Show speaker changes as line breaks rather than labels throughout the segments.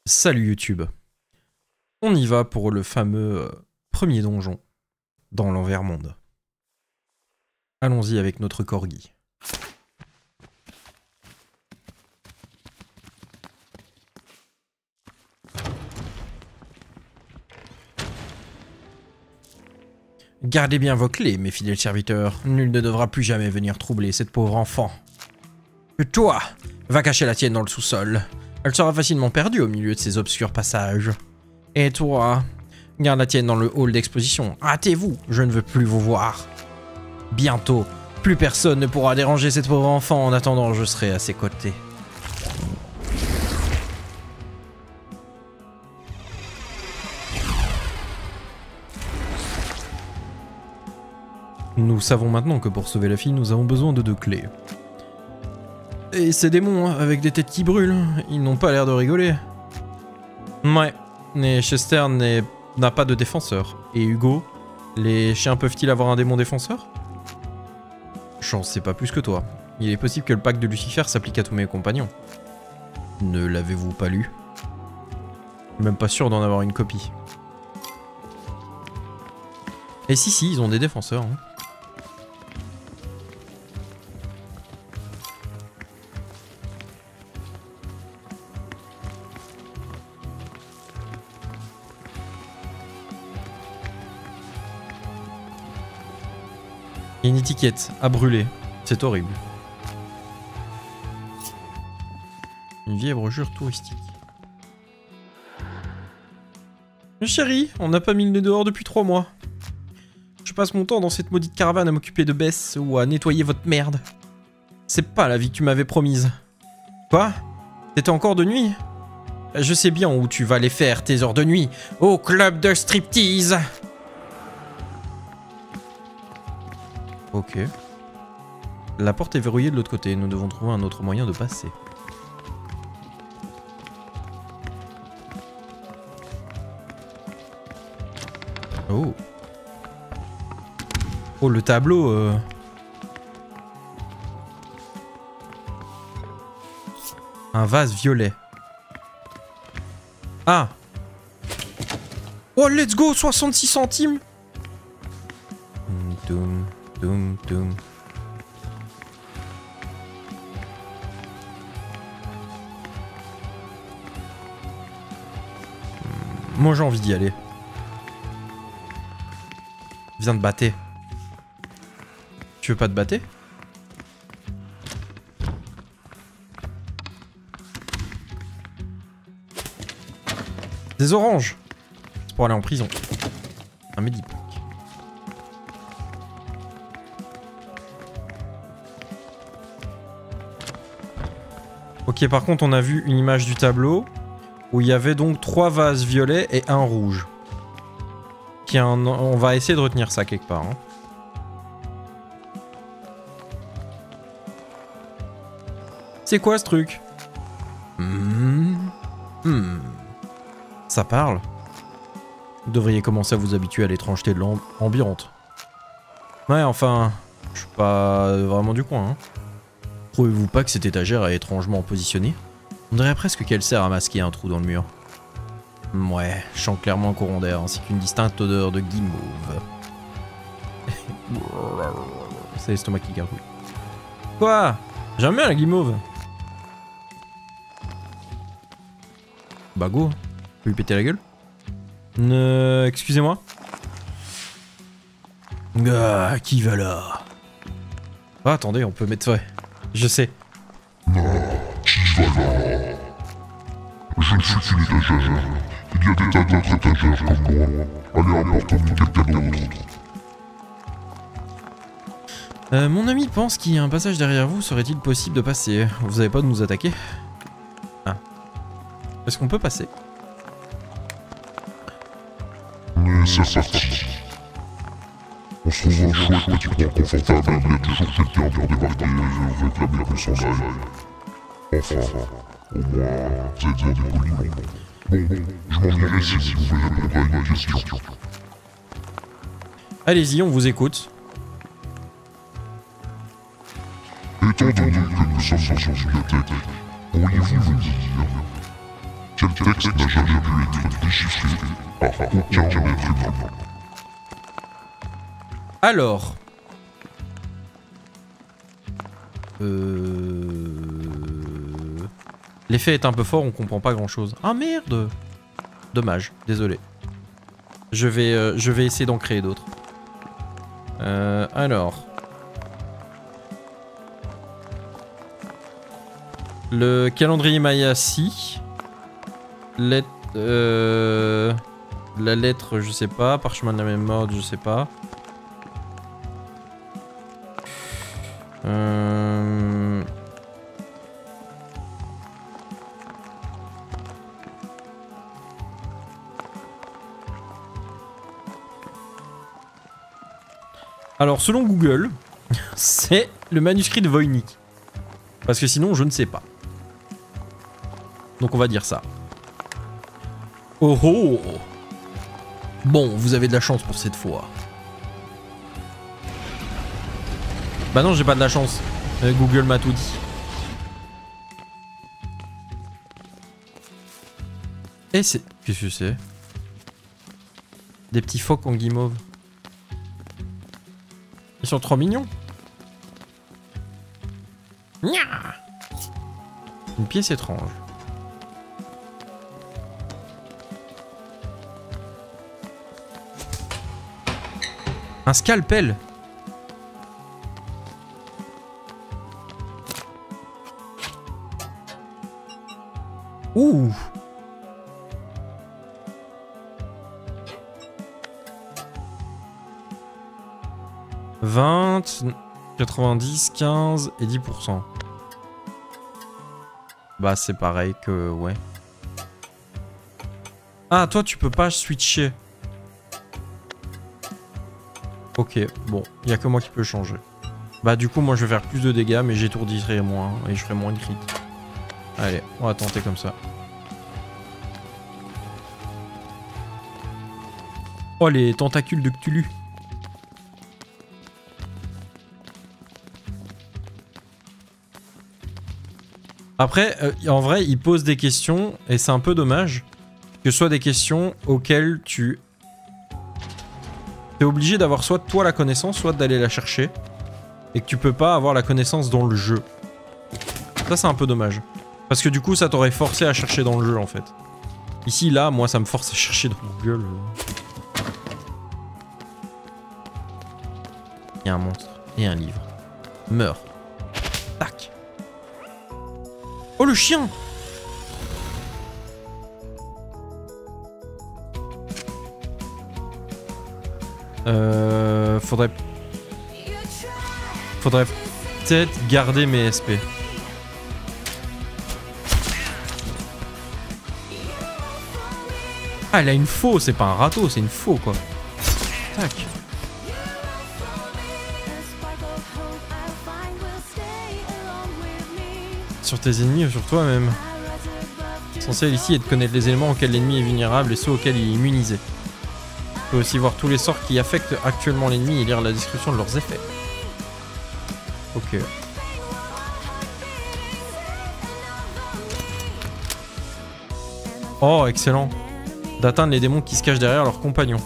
Salut YouTube. On y va pour le fameux premier donjon dans l'Envermonde. Allons-y avec notre corgi. Gardez bien vos clés, mes fidèles serviteurs. Nul ne devra plus jamais venir troubler cette pauvre enfant. Et toi, va cacher la tienne dans le sous-sol. Elle sera facilement perdue au milieu de ces obscurs passages. Et toi, garde la tienne dans le hall d'exposition. Hâtez-vous, je ne veux plus vous voir. Bientôt, plus personne ne pourra déranger cette pauvre enfant. En attendant, je serai à ses côtés. Nous savons maintenant que pour sauver la fille, nous avons besoin de 2 clés. Et ces démons, avec des têtes qui brûlent, ils n'ont pas l'air de rigoler. Ouais, mais Chester n'a pas de défenseur. Et Hugo, les chiens peuvent-ils avoir un démon défenseur? J'en sais pas plus que toi. Il est possible que le pacte de Lucifer s'applique à tous mes compagnons. Ne l'avez-vous pas lu? Même pas sûr d'en avoir une copie. Et si, ils ont des défenseurs. Hein. Il y a une étiquette à brûler. C'est horrible. Une vieille brochure touristique. Mais chérie, on n'a pas mis le nez dehors depuis 3 mois. Je passe mon temps dans cette maudite caravane à m'occuper de Bess ou à nettoyer votre merde. C'est pas la vie que tu m'avais promise. Quoi? C'était encore de nuit? Je sais bien où tu vas les faire, tes heures de nuit. Au club de striptease! Ok. La porte est verrouillée de l'autre côté. Nous devons trouver un autre moyen de passer. Oh. Oh, le tableau. Un vase violet. Ah. Oh, let's go, 66 centimes. Doum. Doum, doum. Moi j'ai envie d'y aller. Viens de battre. Tu veux pas te battre? Des oranges. C'est pour aller en prison. Un médipack. Ok, par contre, on a vu une image du tableau où il y avait donc 3 vases violets et 1 rouge. On va essayer de retenir ça quelque part. Hein. C'est quoi ce truc? Ça parle. Vous devriez commencer à vous habituer à l'étrangeté de l'ambiance. Ouais, enfin, je suis pas vraiment du coin. Hein. Trouvez-vous pas que cette étagère est étrangement positionnée? On dirait presque qu'elle sert à masquer un trou dans le mur. Ouais, je sens clairement un courant d'air ainsi qu'une distincte odeur de guimauve. C'est l'estomac qui gargouille. Quoi? J'aime bien la guimauve. Bah go, je peux lui péter la gueule. Excusez-moi. Ah, qui va là? Ah, attendez, on peut mettre... Ouais. Je sais.
Non, qui va là? Je ne suis qu'une étagère. Il y a des tas d'autres étagères comme moi. Allez, apporte-nous quelqu'un d'autre.
Mon ami pense qu'il y a un passage derrière vous. Serait-il possible de passer? Vous avez pas de nous attaquer? Ah. Est-ce qu'on peut passer?
Mais c'est parti. On se trouve un chouette petit coin confortable, il y a toujours quelqu'un pour débarquer et réclamer qu'on s'en aille. Enfin, au moins, vous êtes bien des poliment. Bon, je m'en irai si vous pouvez répondre à une question.
Allez-y, on vous écoute.
Étant donné que nous sommes dans une bibliothèque, pourriez-vous me dire Quel texte n'a jamais pu être déchiffré par aucun être humain?
Alors... L'effet est un peu fort, on comprend pas grand chose. Ah merde! Dommage, désolé. Je vais essayer d'en créer d'autres. Alors... Le calendrier Maya, si. La lettre, je sais pas. Parchemin de la même mode, je sais pas. Alors, selon Google, c'est le manuscrit de Voynich. Parce que sinon, je ne sais pas. Donc, on va dire ça. Oh oh! Bon, vous avez de la chance pour cette fois. Bah non, j'ai pas de la chance. Google m'a tout dit. Et c'est... Qu'est-ce que c'est? Des petits phoques en guimauve. Ils sont trop mignons. Une pièce étrange. Un scalpel. Ouh. « 20, 90, 15 et 10%. » Bah c'est pareil que... ouais. Ah, toi tu peux pas switcher. Ok, bon, il y a que moi qui peux changer. Bah du coup moi je vais faire plus de dégâts mais j'étourdirai moins et je ferai moins de crit. Allez, on va tenter comme ça. Oh les tentacules de Cthulhu. Après, en vrai, il pose des questions et c'est un peu dommage que ce soit des questions auxquelles tu... T'es obligé d'avoir soit toi la connaissance, soit d'aller la chercher. Et que tu peux pas avoir la connaissance dans le jeu. Ça, c'est un peu dommage. Parce que du coup, ça t'aurait forcé à chercher dans le jeu, en fait. Ici, là, moi, ça me force à chercher dans Google. Il y a un monstre et un livre. Meurs. Tac. Oh, le chien! Faudrait peut-être garder mes SP. Ah, elle a une faux, c'est pas un râteau, c'est une faux quoi. Tac. Sur tes ennemis ou sur toi-même. L'essentiel ici est de connaître les éléments auxquels l'ennemi est vulnérable et ceux auxquels il est immunisé. Tu peux aussi voir tous les sorts qui affectent actuellement l'ennemi et lire la description de leurs effets. Ok. Oh, excellent. D'atteindre les démons qui se cachent derrière leurs compagnons.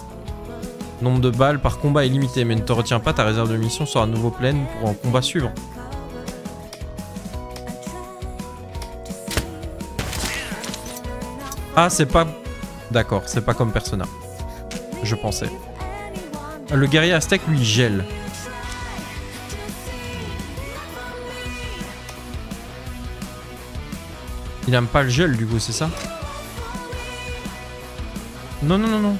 Nombre de balles par combat est limité, mais ne te retiens pas, ta réserve de mission sera à nouveau pleine pour un combat suivant. Ah, c'est pas... D'accord, c'est pas comme Persona. Je pensais. Le guerrier aztèque, lui, gèle. Il aime pas le gel, du coup, c'est ça? Non, non, non, non.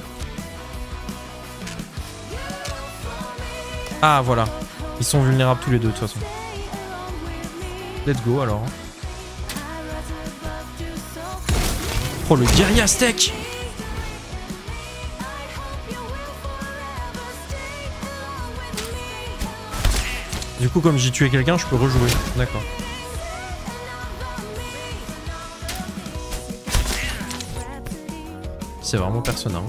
Ah, voilà. Ils sont vulnérables tous les deux, de toute façon. Let's go, alors. Oh, le guerrier aztèque! Du coup, comme j'ai tué quelqu'un, je peux rejouer. D'accord. C'est vraiment Persona.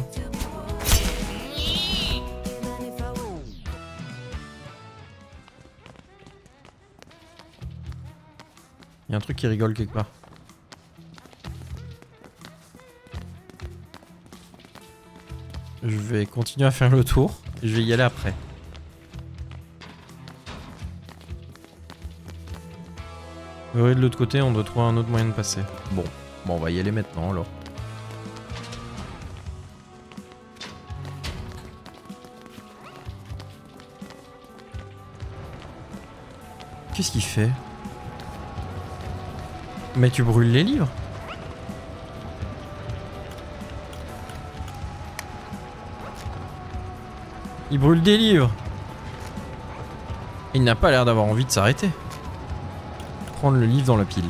Il y a un truc qui rigole quelque part. Je vais continuer à faire le tour. Et je vais y aller après. Et de l'autre côté, on doit trouver un autre moyen de passer. Bon, on va y aller maintenant alors. Qu'est-ce qu'il fait? Mais tu brûles les livres? Il brûle des livres. Il n'a pas l'air d'avoir envie de s'arrêter. Prendre le livre dans la pile.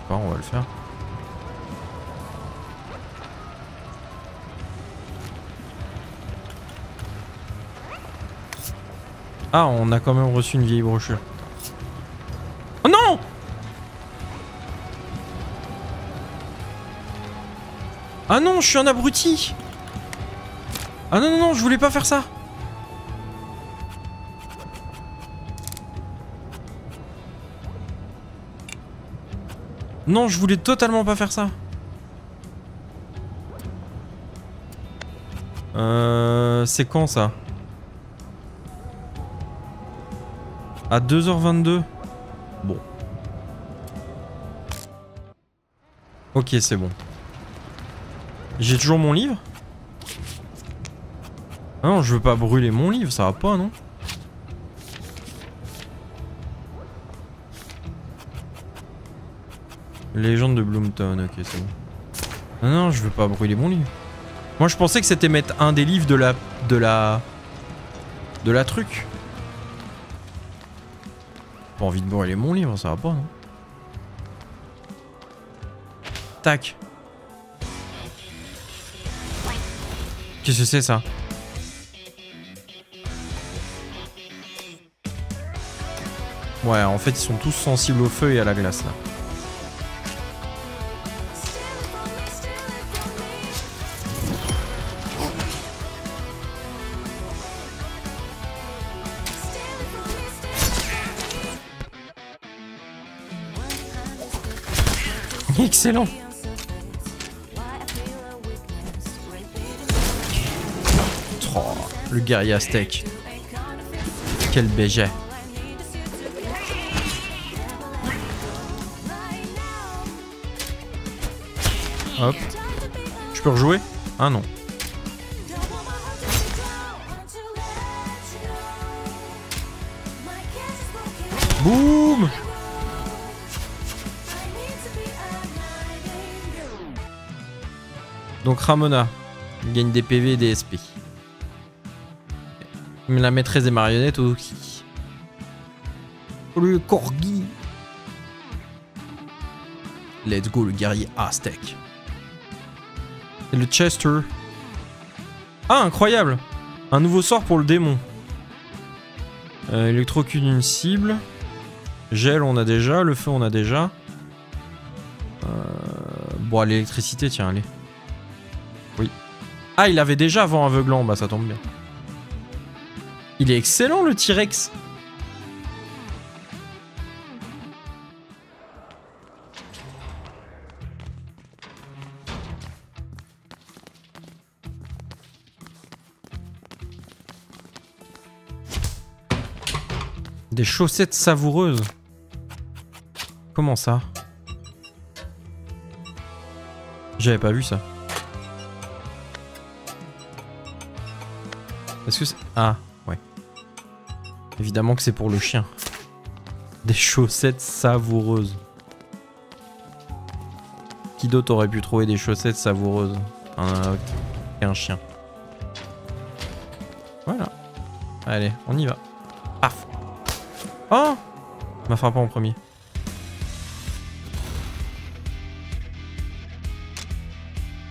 Bon, on va le faire. Ah, on a quand même reçu une vieille brochure. Oh non! Ah non, je suis un abruti! Ah non, non, non, je voulais pas faire ça! Non, je voulais totalement pas faire ça. C'est quand ça? À 2h22. Bon. Ok, c'est bon. J'ai toujours mon livre? Ah non, je veux pas brûler mon livre, ça va pas, non? Légende de Bloomtown, ok, c'est bon. Non, non, je veux pas brûler mon livre. Moi, je pensais que c'était mettre un des livres de la truc. Pas envie de brûler mon livre, ça va pas, non? Tac. Qu'est-ce que c'est ça? Ouais, en fait, ils sont tous sensibles au feu et à la glace, là. Excellent. Oh, le guerrier aztèque. Quel béget. Hop. Je peux rejouer? Ah non. Boum! Donc Ramona gagne des PV et des SP. Mais la maîtresse des marionnettes aussi. Le corgi. Let's go, le guerrier aztèque. Et le Chester. Ah, incroyable! Un nouveau sort pour le démon. Électrocute une cible. Gel, on a déjà. Le feu, on a déjà. Bon, l'électricité, tiens, allez. Oui. Ah, il avait déjà avant aveuglant. Bah, ça tombe bien. Il est excellent, le T-Rex. Des chaussettes savoureuses. Comment ça? J'avais pas vu ça. Est-ce que c'est... Ah, ouais. Évidemment que c'est pour le chien. Des chaussettes savoureuses. Qui d'autre aurait pu trouver des chaussettes savoureuses? Un chien. Voilà. Allez, on y va. Paf. Oh! M'a frappé en premier.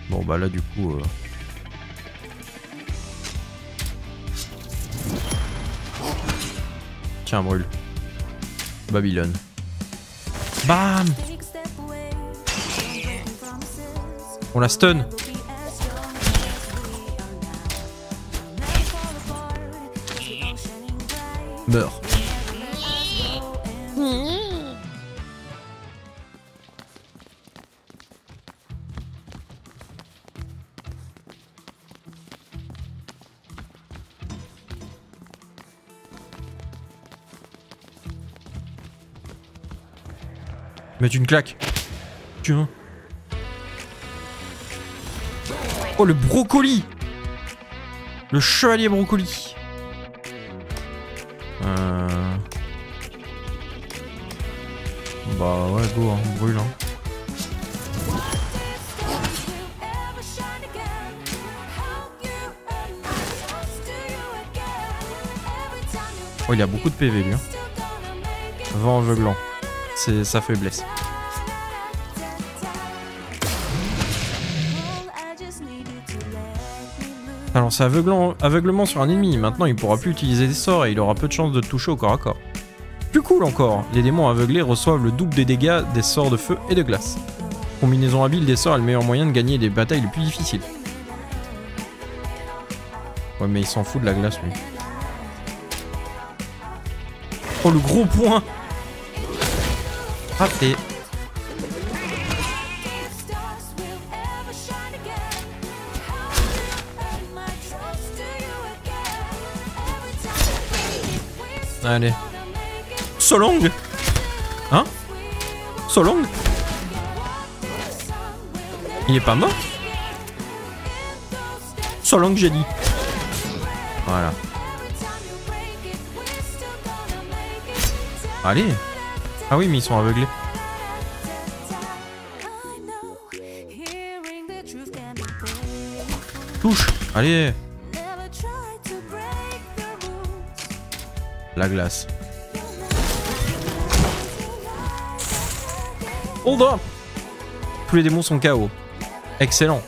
Bon bah là du coup... Tiens, brûle. Babylone. Bam! On la stun. Meurs. Mettre une claque. Tiens. Oh, le brocoli. Le chevalier brocoli. Bah ouais, go, hein, brûle. Hein. Oh, il a beaucoup de PV, lui. Hein. Vent aveuglant. C'est sa faiblesse. Alors c'est aveuglement sur un ennemi, maintenant il pourra plus utiliser des sorts et il aura peu de chances de te toucher au corps à corps. Plus cool encore, les démons aveuglés reçoivent le double des dégâts des sorts de feu et de glace. Combinaison habile des sorts est le meilleur moyen de gagner les batailles les plus difficiles. Ouais mais il s'en fout de la glace lui. Oh le gros point. Raté. Allez. Solong. Hein? Solong? Il est pas mort? Solong j'ai dit. Voilà. Allez. Ah oui mais ils sont aveuglés. Touche. Allez. La glace. Hold up. Tous les démons sont KO. Excellent.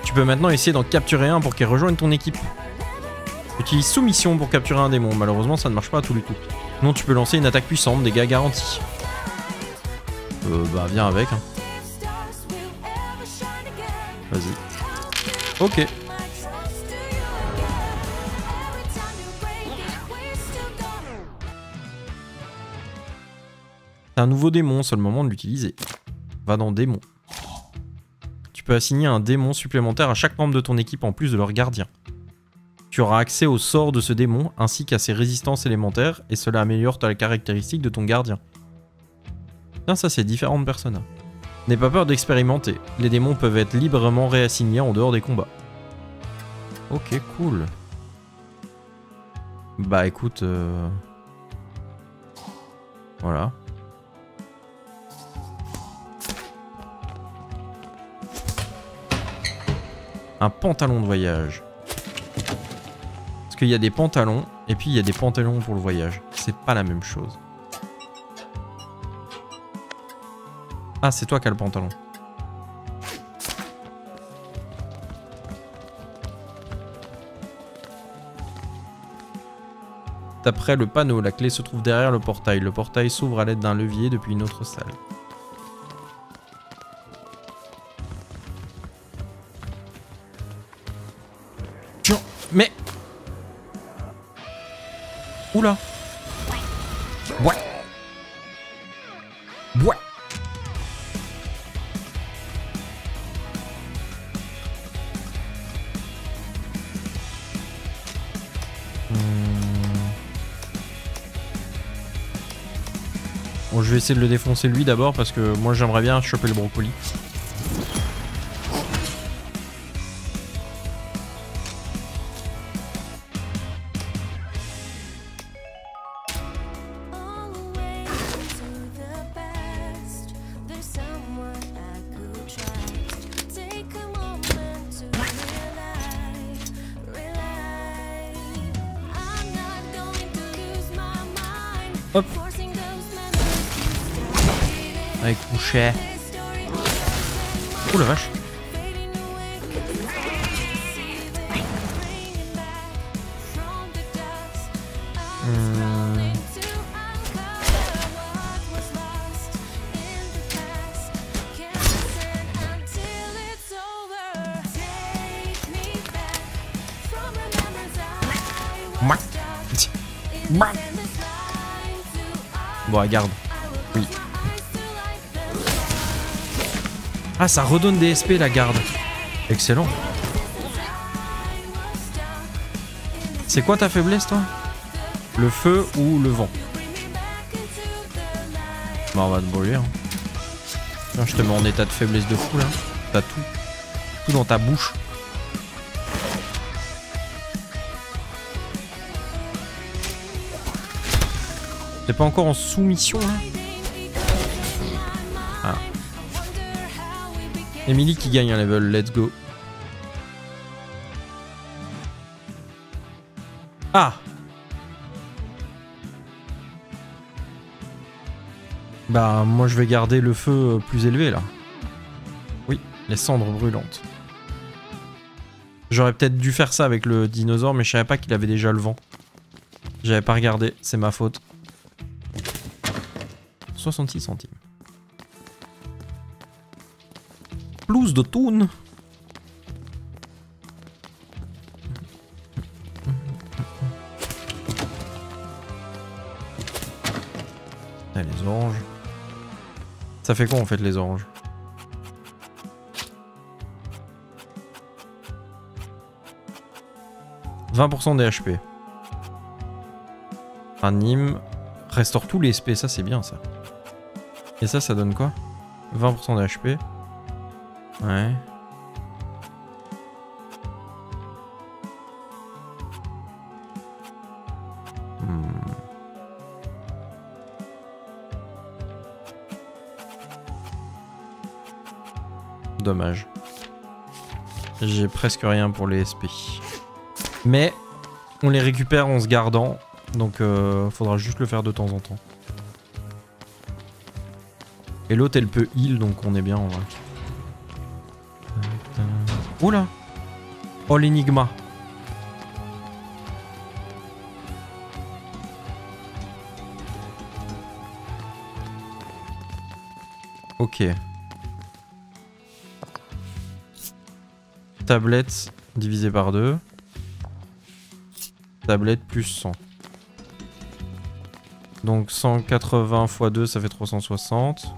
Tu peux maintenant essayer d'en capturer un pour qu'il rejoigne ton équipe. Utilise soumission pour capturer un démon. Malheureusement, ça ne marche pas à tous les coups. Non, tu peux lancer une attaque puissante, dégâts garantis. Bah, viens avec. Hein. Vas-y. Ok. C'est un nouveau démon, c'est le moment de l'utiliser. Va dans démon. Tu peux assigner un démon supplémentaire à chaque membre de ton équipe en plus de leur gardien. Tu auras accès au sort de ce démon ainsi qu'à ses résistances élémentaires et cela améliore ta caractéristique de ton gardien. Bien ça c'est différentes personnes. N'aie pas peur d'expérimenter. Les démons peuvent être librement réassignés en dehors des combats. Ok cool. Bah écoute... Voilà. Un pantalon de voyage. Parce qu'il y a des pantalons, et puis il y a des pantalons pour le voyage. C'est pas la même chose. Ah, c'est toi qui as le pantalon. D'après le panneau, la clé se trouve derrière le portail. Le portail s'ouvre à l'aide d'un levier depuis une autre salle. Mais... Oula. Ouais. Ouais. Bon, je vais essayer de le défoncer lui d'abord parce que moi j'aimerais bien choper le brocoli. Hop. Avec coucher. Oh la vache. Bon, regarde. Oui. Ah, ça redonne des SP la garde. Excellent. C'est quoi ta faiblesse, toi? Le feu ou le vent? Bah, on va te brûler. Hein. Tiens, je te mets en état de faiblesse de fou là. T'as tout. Tout dans ta bouche. T'es pas encore en soumission là? Ah. Emily qui gagne un level, let's go. Ah! Bah moi je vais garder le feu plus élevé là. Oui, les cendres brûlantes. J'aurais peut-être dû faire ça avec le dinosaure mais je savais pas qu'il avait déjà le vent. J'avais pas regardé, c'est ma faute. 66 centimes. Plus de thunes. Ah, les oranges. Ça fait quoi en fait les oranges? « 20% des HP. Anime. Restaure tous les SP, ça c'est bien ça. Et ça donne quoi? 20% de HP. Ouais. Dommage. J'ai presque rien pour les SP. Mais on les récupère en se gardant. Donc faudra juste le faire de temps en temps. Et l'autre elle peut heal donc on est bien en vrai. Oula! Oh l'énigma! Ok. Tablette divisé par 2. Tablette plus 100. Donc 180 x 2 ça fait 360.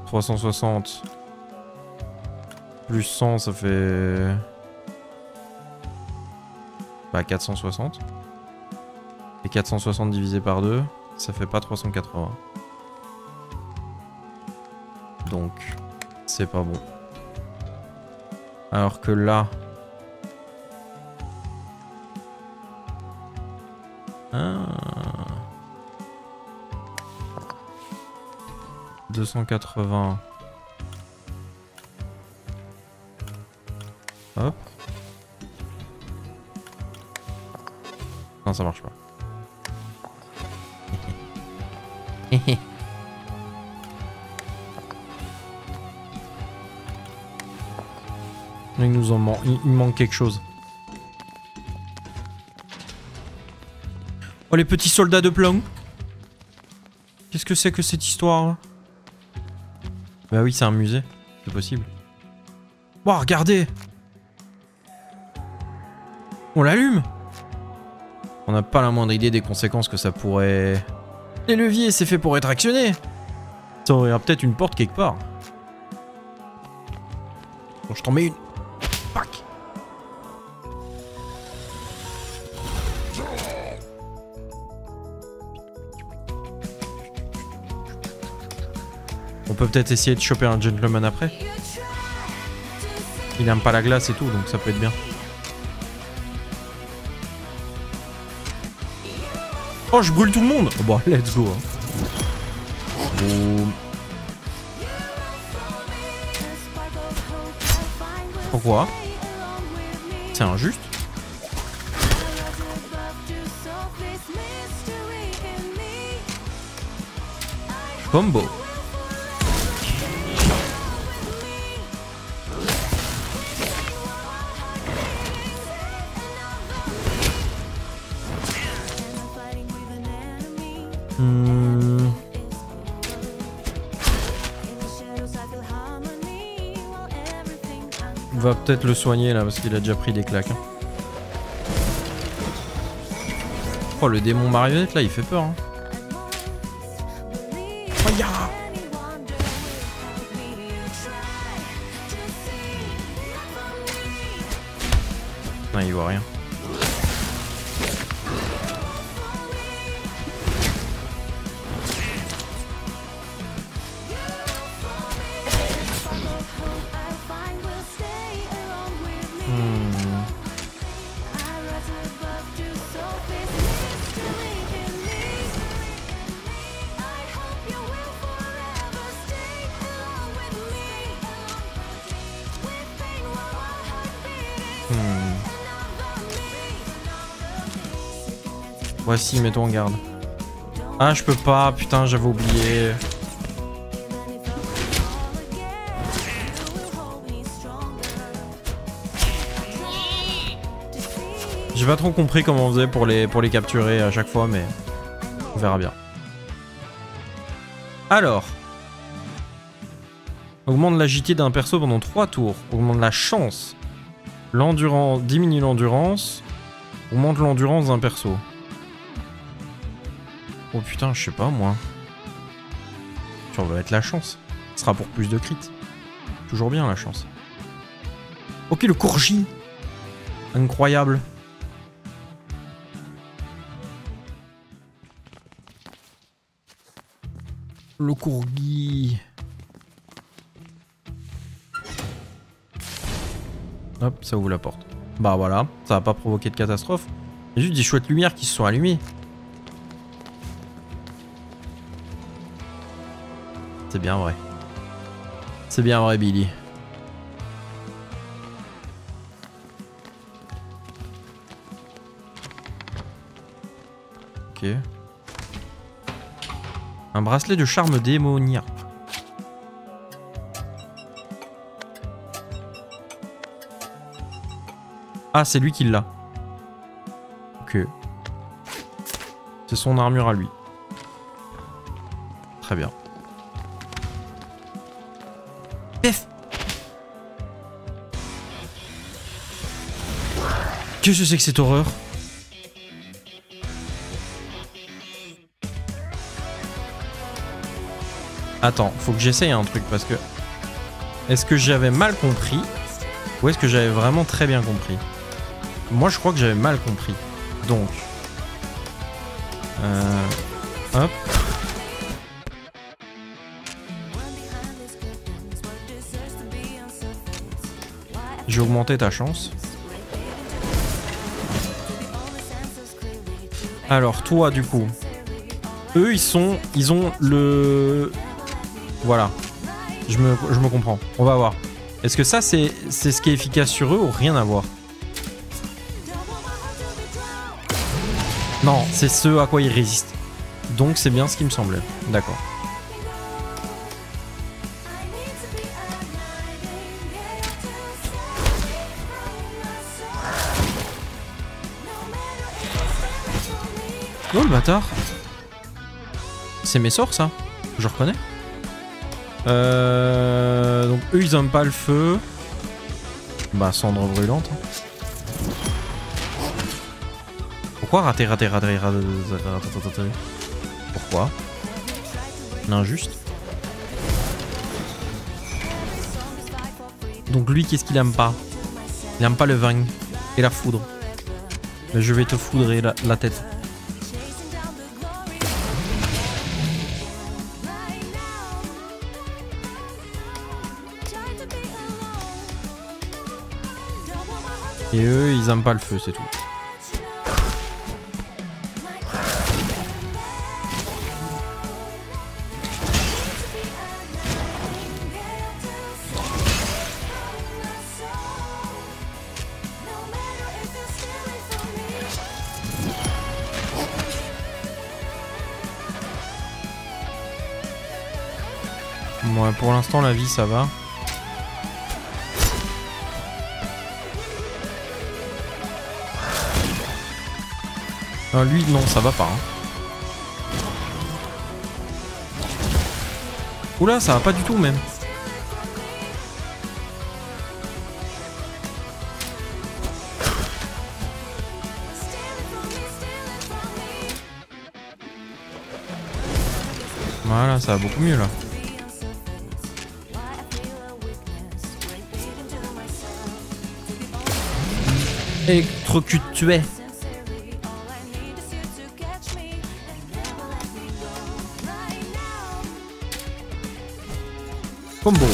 360 plus 100 ça fait... Bah 460. Et 460 divisé par 2 ça fait pas 380. Donc c'est pas bon. Alors que là... Ah. 280. Hop. Non, ça marche pas. Il nous en manque. Il manque quelque chose. Oh, les petits soldats de plomb. Qu'est-ce que c'est que cette histoire? Bah oui, c'est un musée. C'est possible. Wow, regardez! On l'allume! On n'a pas la moindre idée des conséquences que ça pourrait... Les leviers, c'est fait pour être actionné! Ça aurait peut-être une porte quelque part. Bon, je t'en mets une. Pac! On peut peut-être essayer de choper un gentleman après. Il aime pas la glace et tout, donc ça peut être bien. Oh, je brûle tout le monde! Oh, bon, let's go. Hein. Pourquoi? C'est injuste. Combo. On va peut-être le soigner là parce qu'il a déjà pris des claques. Hein. Oh le démon marionnette là il fait peur. Hein. il voit rien. Voici, mets-toi en garde. Ah, je peux pas, putain, j'avais oublié. J'ai pas trop compris comment on faisait pour les capturer à chaque fois, mais on verra bien. Alors. Augmente l'agilité d'un perso pendant 3 tours. Augmente la chance. L'endurance. Diminue l'endurance. Augmente l'endurance d'un perso. Oh putain, je sais pas moi. Ça va être la chance. Ce sera pour plus de crits. Toujours bien la chance. Ok, le courgi. Incroyable. Le courgi. Hop, ça ouvre la porte. Bah voilà, ça va pas provoquer de catastrophe. Il y a juste des chouettes lumières qui se sont allumées. C'est bien vrai. C'est bien vrai, Billy. Ok. Un bracelet de charme démoniaque. Ah, c'est lui qui l'a. Ok. C'est son armure à lui. Très bien. F. Qu'est-ce que c'est que cette horreur? Attends, faut que j'essaye un truc parce que... Est-ce que j'avais mal compris? Ou est-ce que j'avais vraiment très bien compris? Moi je crois que j'avais mal compris. Donc... Hop. J'ai augmenté ta chance. Alors toi du coup... Eux ils ont le... Voilà. Je me comprends. On va voir. Est-ce que ça c'est ce qui est efficace sur eux ou rien à voir? Non, c'est ce à quoi ils résistent. Donc c'est bien ce qui me semblait. D'accord. Oh le bâtard. C'est mes sorts ça. Je reconnais. Donc eux ils aiment pas le feu. Bah cendre brûlante. Pourquoi rater? Pourquoi? Injuste. Donc lui qu'est-ce qu'il aime pas? Il aime pas le vin et la foudre. Mais je vais te foudrer la tête. Et eux, ils aiment pas le feu, c'est tout. Moi, pour l'instant, la vie, ça va. Non, lui, non, ça va pas. Hein. Oula, ça va pas du tout, même. Voilà, ça va beaucoup mieux, là. électrocuté. Combo.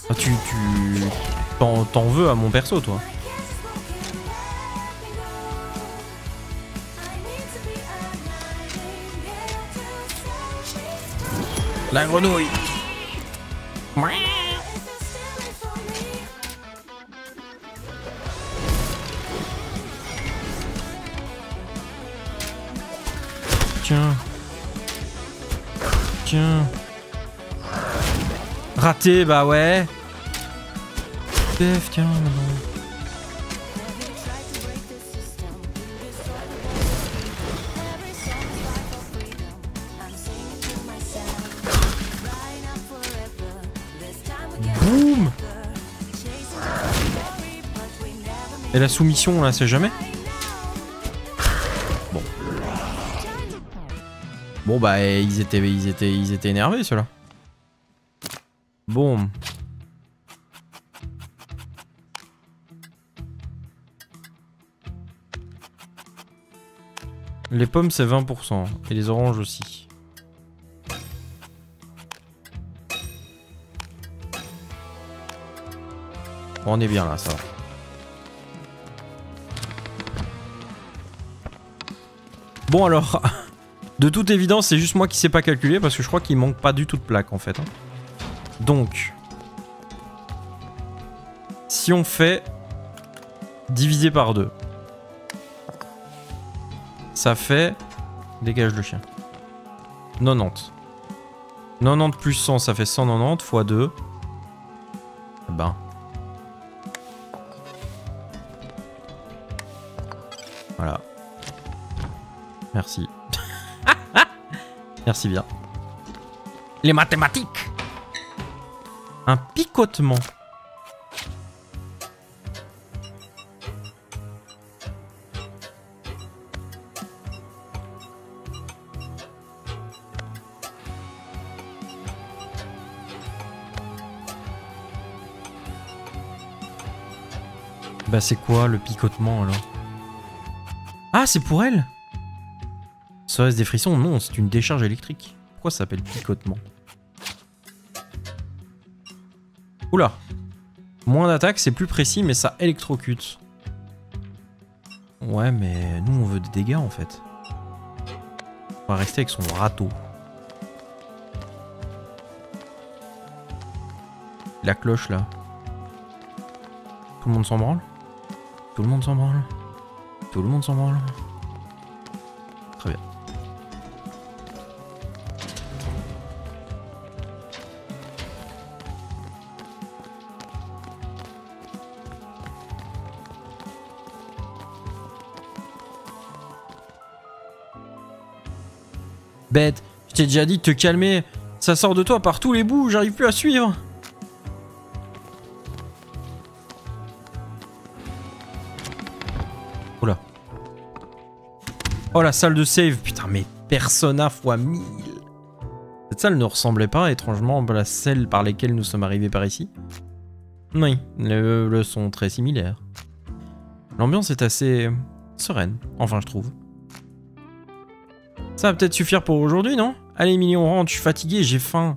Ah, tu t'en veux à mon perso, toi. La grenouille. Tiens. Tiens. Raté, bah ouais. Def, tiens, non. Boum. Et la soumission, là, c'est jamais? Bon. Bon, bah, ils étaient énervés, ceux-là. Bon. Les pommes, c'est 20%. Et les oranges aussi. Bon, on est bien là, ça va. Bon alors, de toute évidence, c'est juste moi qui sais pas calculer parce que je crois qu'il manque pas du tout de plaques en fait. Hein. Donc, si on fait divisé par 2, ça fait... Dégage le chien. 90. 90 plus 100, ça fait 190 fois 2. Ben... Voilà. Merci. Merci bien. Les mathématiques. Un picotement. Bah c'est quoi le picotement alors? Ah, c'est pour elle? Serait-ce des frissons? Non, c'est une décharge électrique. Pourquoi ça s'appelle picotement? Oula. Moins d'attaque, c'est plus précis, mais ça électrocute. Ouais, mais nous, on veut des dégâts, en fait. On va rester avec son râteau. La cloche, là. Tout le monde s'en branle? Tout le monde s'en branle? Tout le monde s'en branle? Très bien. Bête, je t'ai déjà dit de te calmer. Ça sort de toi par tous les bouts, j'arrive plus à suivre. Oh là. Oh la salle de save, putain mais Persona x 1000. Cette salle ne ressemblait pas étrangement à celle par lesquelles nous sommes arrivés par ici. Oui, les meubles sont très similaires. L'ambiance est assez sereine, enfin je trouve. Ça va peut-être suffire pour aujourd'hui, non? Allez Emily, on rentre, je suis fatigué, j'ai faim.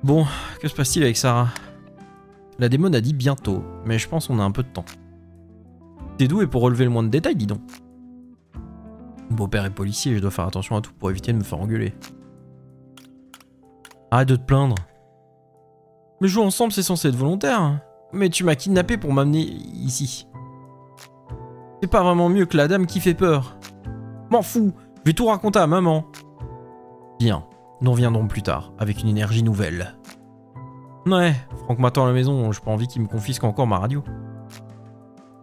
Bon, que se passe-t-il avec Sarah? La démon a dit bientôt, mais je pense qu'on a un peu de temps. T'es doué pour relever le moins de détails, dis donc. Mon beau-père est policier, je dois faire attention à tout pour éviter de me faire engueuler. Arrête de te plaindre. Mais jouer ensemble, c'est censé être volontaire. Mais tu m'as kidnappé pour m'amener ici. C'est pas vraiment mieux que la dame qui fait peur. M'en fous, je vais tout raconter à maman. Bien, nous reviendrons plus tard, avec une énergie nouvelle. Ouais, Franck m'attend à la maison, j'ai pas envie qu'il me confisque encore ma radio.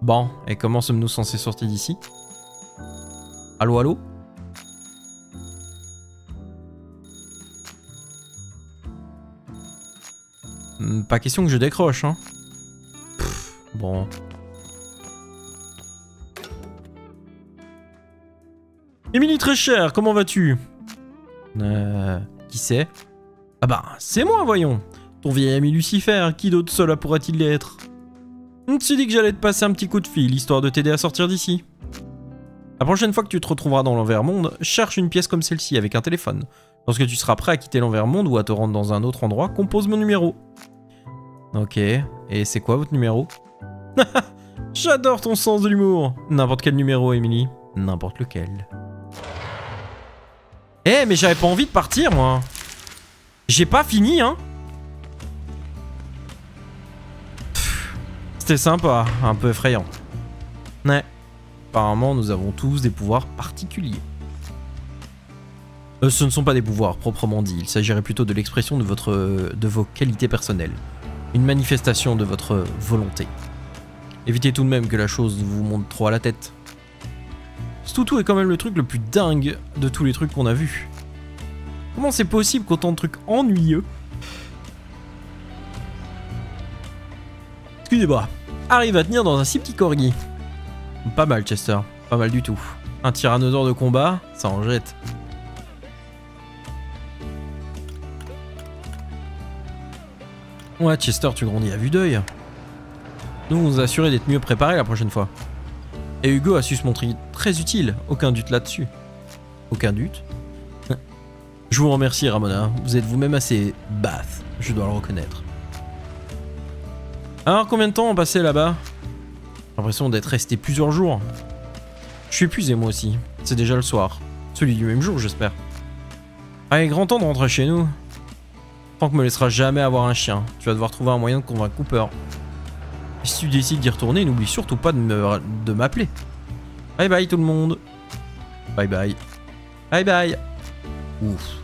Bon, et comment sommes-nous censés sortir d'ici? Allô, allô? Pas question que je décroche, hein. Pff, bon. Émilie très chère, comment vas-tu? Qui c'est? Ah bah, c'est moi, voyons. Ton vieil ami Lucifer, qui d'autre cela pourrait-il l'être? Je me suis dit que j'allais te passer un petit coup de fil, histoire de t'aider à sortir d'ici. La prochaine fois que tu te retrouveras dans l'Envers-Monde, cherche une pièce comme celle-ci avec un téléphone. Lorsque tu seras prêt à quitter l'Envers-Monde ou à te rendre dans un autre endroit, compose mon numéro. Ok, et c'est quoi votre numéro? J'adore ton sens de l'humour. N'importe quel numéro, Emily. N'importe lequel. Eh, mais j'avais pas envie de partir, moi. J'ai pas fini, hein. C'était sympa, un peu effrayant. Ouais. Apparemment, nous avons tous des pouvoirs particuliers. Ce ne sont pas des pouvoirs proprement dit, il s'agirait plutôt de l'expression de vos qualités personnelles. Une manifestation de votre volonté. Évitez tout de même que la chose vous monte trop à la tête. Ce toutou est quand même le truc le plus dingue de tous les trucs qu'on a vus. Comment c'est possible qu'autant de trucs ennuyeux, excusez-moi, arrive à tenir dans un si petit corgi? Pas mal, Chester, pas mal du tout. Un tyrannosaure de combat, ça en jette. Ouais, Chester, tu grandis à vue d'œil. Nous vous assurer d'être mieux préparés la prochaine fois. Et Hugo a su se montrer très utile, aucun doute là-dessus. Aucun doute? Je vous remercie, Ramona, vous êtes vous-même assez bath, je dois le reconnaître. Alors, combien de temps on passait là-bas? J'ai l'impression d'être resté plusieurs jours. Je suis épuisé moi aussi, c'est déjà le soir. Celui du même jour, j'espère. Allez, grand temps de rentrer chez nous. Franck me laissera jamais avoir un chien, tu vas devoir trouver un moyen de convaincre Cooper. Et si tu décides d'y retourner, n'oublie surtout pas de m'appeler. Bye bye tout le monde. Bye bye. Bye bye. Ouf.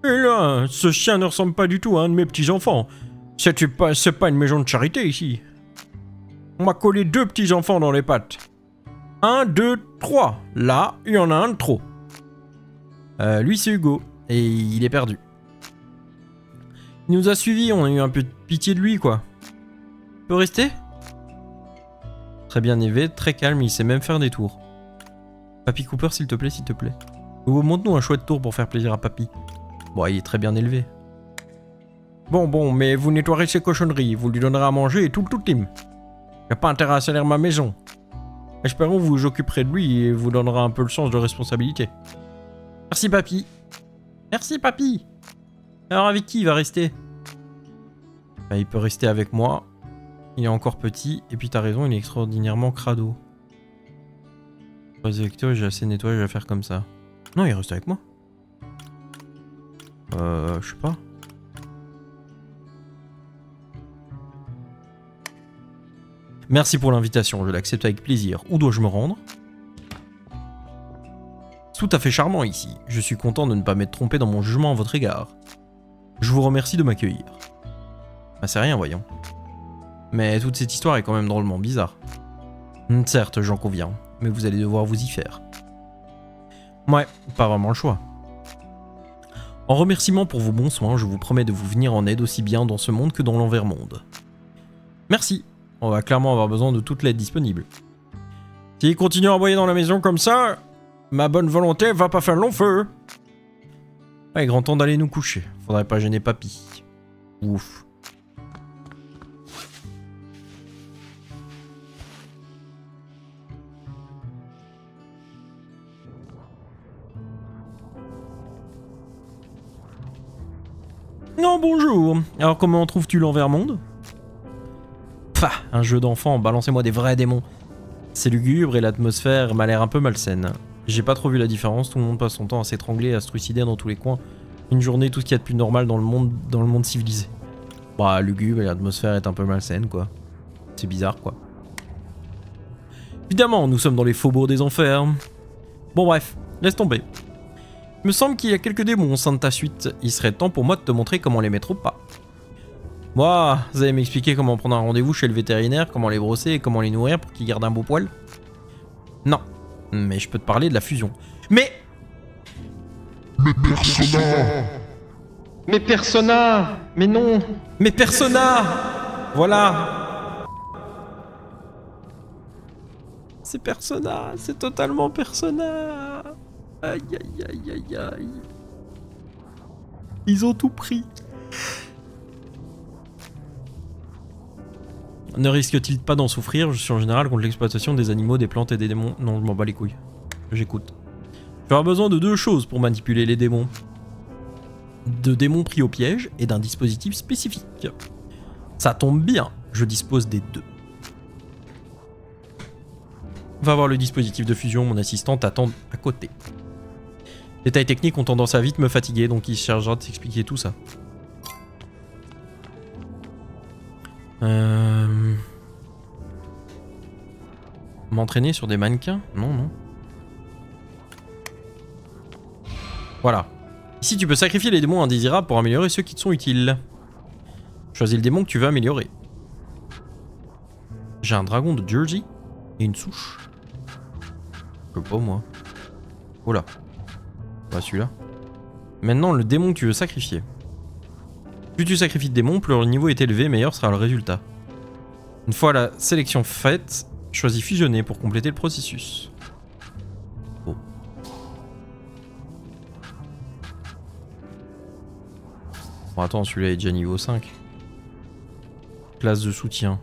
Et là, ce chien ne ressemble pas du tout à un de mes petits-enfants. C'est pas une maison de charité ici. On m'a collé 2 petits-enfants dans les pattes. 1, 2, 3. Là, il y en a un de trop. Lui, c'est Hugo. Et il est perdu. Il nous a suivis, on a eu un peu de pitié de lui, quoi. Il peut rester? Très bien élevé, très calme, il sait même faire des tours. Papy Cooper, s'il te plaît, s'il te plaît. Hugo, montre-nous un chouette tour pour faire plaisir à papy. Bon, il est très bien élevé. Bon, mais vous nettoierez ses cochonneries, vous lui donnerez à manger et tout le team. Y a pas intérêt à salir ma maison. Espérons que vous vous occuperez de lui et vous donnera un peu le sens de responsabilité. Merci, papy. Merci, papy. Alors, avec qui il va rester? Bah, il peut rester avec moi. Il est encore petit. Et puis, t'as raison, il est extraordinairement crado. Avec toi, j'ai assez de nettoyage à faire comme ça. Non, il reste avec moi. Je sais pas. Merci pour l'invitation, je l'accepte avec plaisir. Où dois-je me rendre? Tout à fait charmant ici. Je suis content de ne pas m'être trompé dans mon jugement à votre égard. Je vous remercie de m'accueillir. Bah c'est rien, voyons. Mais toute cette histoire est quand même drôlement bizarre. Certes, j'en conviens, mais vous allez devoir vous y faire. Ouais, pas vraiment le choix. En remerciement pour vos bons soins, je vous promets de vous venir en aide aussi bien dans ce monde que dans l'envers-monde. Merci. On va clairement avoir besoin de toute l'aide disponible. S'il continue à envoyer dans la maison comme ça, ma bonne volonté va pas faire long feu. Ouais, grand temps d'aller nous coucher. Faudrait pas gêner papy. Ouf. Non, bonjour. Alors comment trouves-tu l'envers-monde? Pah, un jeu d'enfant, balancez-moi des vrais démons. C'est lugubre et l'atmosphère m'a l'air un peu malsaine. J'ai pas trop vu la différence, tout le monde passe son temps à s'étrangler et à se trucider dans tous les coins. Une journée, tout ce qu'il y a de plus normal dans le monde civilisé. Bah, lugubre et l'atmosphère est un peu malsaine, quoi. C'est bizarre, quoi. Évidemment, nous sommes dans les faubourgs des enfers. Bon bref, laisse tomber. Il me semble qu'il y a quelques démons au sein de ta suite. Il serait temps pour moi de te montrer comment les mettre au pas. Moi, vous allez m'expliquer comment prendre un rendez-vous chez le vétérinaire, comment les brosser et comment les nourrir pour qu'ils gardent un beau poil? Non, mais je peux te parler de la fusion. Mais
Persona!
Mais Persona! Mais non! Mais Persona! Voilà! C'est Persona, c'est totalement Persona. Aïe aïe aïe aïe aïe. Ils ont tout pris. Ne risque-t-il pas d'en souffrir? Je suis en général contre l'exploitation des animaux, des plantes et des démons. Non, je m'en bats les couilles. J'écoute. Tu auras besoin de 2 choses pour manipuler les démons. De démons pris au piège et d'un dispositif spécifique. Ça tombe bien, je dispose des 2. Va voir le dispositif de fusion, mon assistant t'attend à côté. Les détails techniques ont tendance à vite me fatiguer, donc il se chargera de t'expliquer tout ça. M'entraîner sur des mannequins? Non, non. Voilà. Ici, tu peux sacrifier les démons indésirables pour améliorer ceux qui te sont utiles. Choisis le démon que tu veux améliorer. J'ai un dragon de Jersey et une souche. Je sais pas moi. Oh là. Pas celui-là. Maintenant, le démon que tu veux sacrifier. Plus tu sacrifies de démons, plus leur niveau est élevé, meilleur sera le résultat. Une fois la sélection faite, choisis fusionner pour compléter le processus. Oh. Bon, attends, celui-là est déjà niveau 5. Classe de soutien.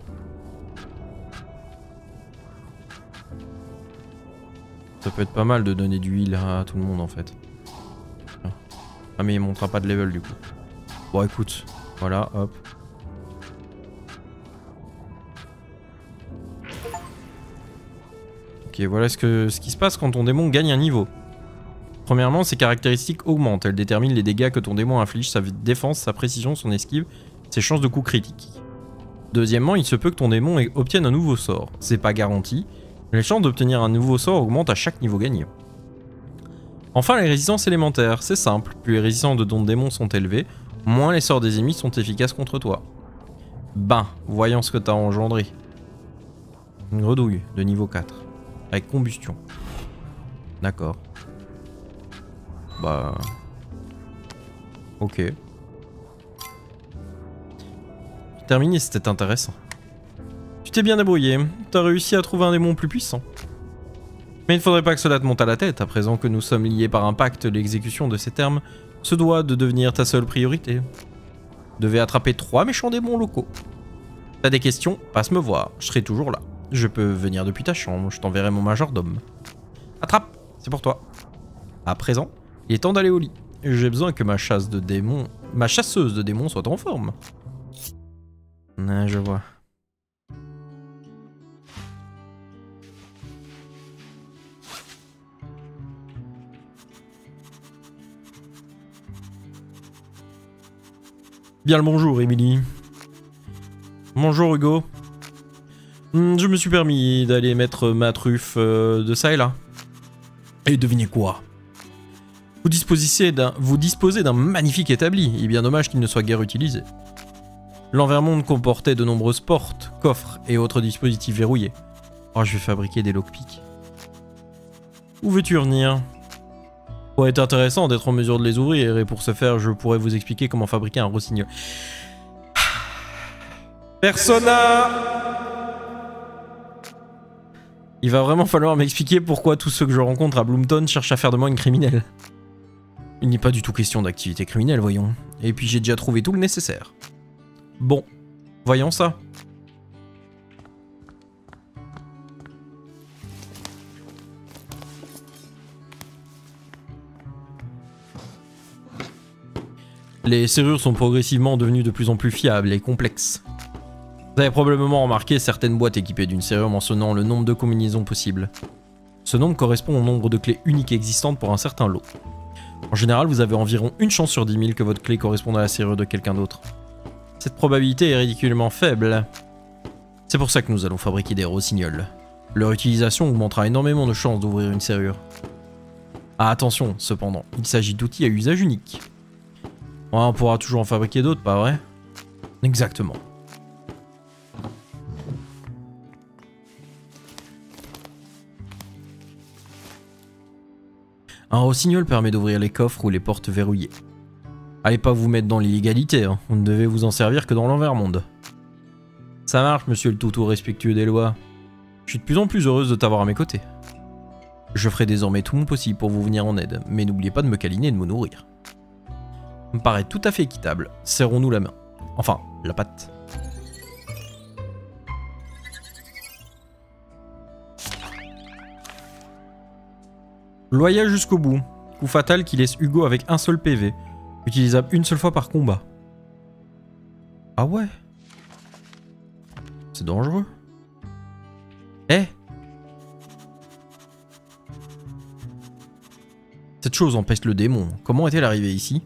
Ça peut être pas mal de donner du heal à tout le monde en fait. Ah mais il montera pas de level du coup. Bon écoute, voilà, hop. Ok, voilà ce qui se passe quand ton démon gagne un niveau. Premièrement, ses caractéristiques augmentent. Elles déterminent les dégâts que ton démon inflige, sa défense, sa précision, son esquive, ses chances de coups critiques. Deuxièmement, il se peut que ton démon obtienne un nouveau sort. C'est pas garanti, mais les chances d'obtenir un nouveau sort augmentent à chaque niveau gagné. Enfin, les résistances élémentaires, c'est simple. Plus les résistances de ton démon sont élevées, moins les sorts des ennemis sont efficaces contre toi. Ben, voyons ce que t'as engendré. Une grenouille de niveau 4, avec combustion. D'accord. Bah... Ok. Terminé, c'était intéressant. Tu t'es bien débrouillé, t'as réussi à trouver un démon plus puissant. Mais il ne faudrait pas que cela te monte à la tête, à présent que nous sommes liés par un pacte, l'exécution de ces termes se doit de devenir ta seule priorité. Devez attraper 3 méchants démons locaux. T'as des questions, passe me voir, je serai toujours là. Je peux venir depuis ta chambre, je t'enverrai mon majordome. Attrape, c'est pour toi. À présent, il est temps d'aller au lit. J'ai besoin que ma chasseuse de démons soit en forme. Ah, je vois. Bien le bonjour, Émilie. Bonjour, Hugo. Je me suis permis d'aller mettre ma truffe de ça et là. Et devinez quoi? Vous disposez d'un magnifique établi. Il est bien dommage qu'il ne soit guère utilisé. L'envermonde comportait de nombreuses portes, coffres et autres dispositifs verrouillés. Oh, je vais fabriquer des lockpicks. Où veux-tu revenir? Ça pourrait être intéressant d'être en mesure de les ouvrir, et pour ce faire, je pourrais vous expliquer comment fabriquer un rossignol. Persona! Il va vraiment falloir m'expliquer pourquoi tous ceux que je rencontre à Bloomtown cherchent à faire de moi une criminelle. Il n'est pas du tout question d'activité criminelle, voyons. Et puis j'ai déjà trouvé tout le nécessaire. Bon, voyons ça. Les serrures sont progressivement devenues de plus en plus fiables et complexes. Vous avez probablement remarqué certaines boîtes équipées d'une serrure mentionnant le nombre de combinaisons possibles. Ce nombre correspond au nombre de clés uniques existantes pour un certain lot. En général, vous avez environ une chance sur 10 000 que votre clé corresponde à la serrure de quelqu'un d'autre. Cette probabilité est ridiculement faible. C'est pour ça que nous allons fabriquer des rossignols. Leur utilisation augmentera énormément de chances d'ouvrir une serrure. Ah, attention, cependant, il s'agit d'outils à usage unique. Ouais, on pourra toujours en fabriquer d'autres, pas vrai? Exactement. Un rossignol permet d'ouvrir les coffres ou les portes verrouillées. Allez pas vous mettre dans l'illégalité, hein. Vous ne devez vous en servir que dans l'envermonde. Ça marche, monsieur le toutou respectueux des lois. Je suis de plus en plus heureuse de t'avoir à mes côtés. Je ferai désormais tout mon possible pour vous venir en aide, mais n'oubliez pas de me câliner et de me nourrir. Me paraît tout à fait équitable. Serrons-nous la main. Enfin, la patte. Loyal jusqu'au bout. Coup fatal qui laisse Hugo avec un seul PV. Utilisable une seule fois par combat. Ah ouais? C'est dangereux. Eh? Cette chose empêche le démon. Comment est-elle arrivée ici?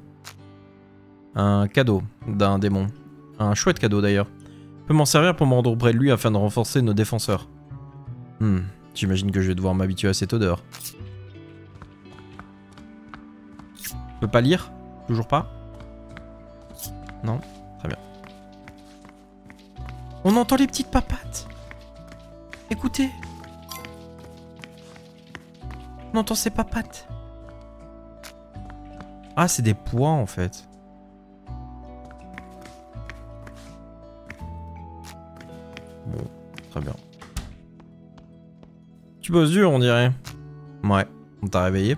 Un cadeau d'un démon. Un chouette cadeau d'ailleurs. Je peux m'en servir pour me rendre auprès de lui afin de renforcer nos défenseurs. J'imagine que je vais devoir m'habituer à cette odeur. Je peux pas lire? Toujours pas? Non? Très bien. On entend les petites papates. Écoutez. On entend ces papates. Ah, c'est des pois en fait. Bon, très bien. Tu bosses dur, on dirait. Ouais, on t'a réveillé.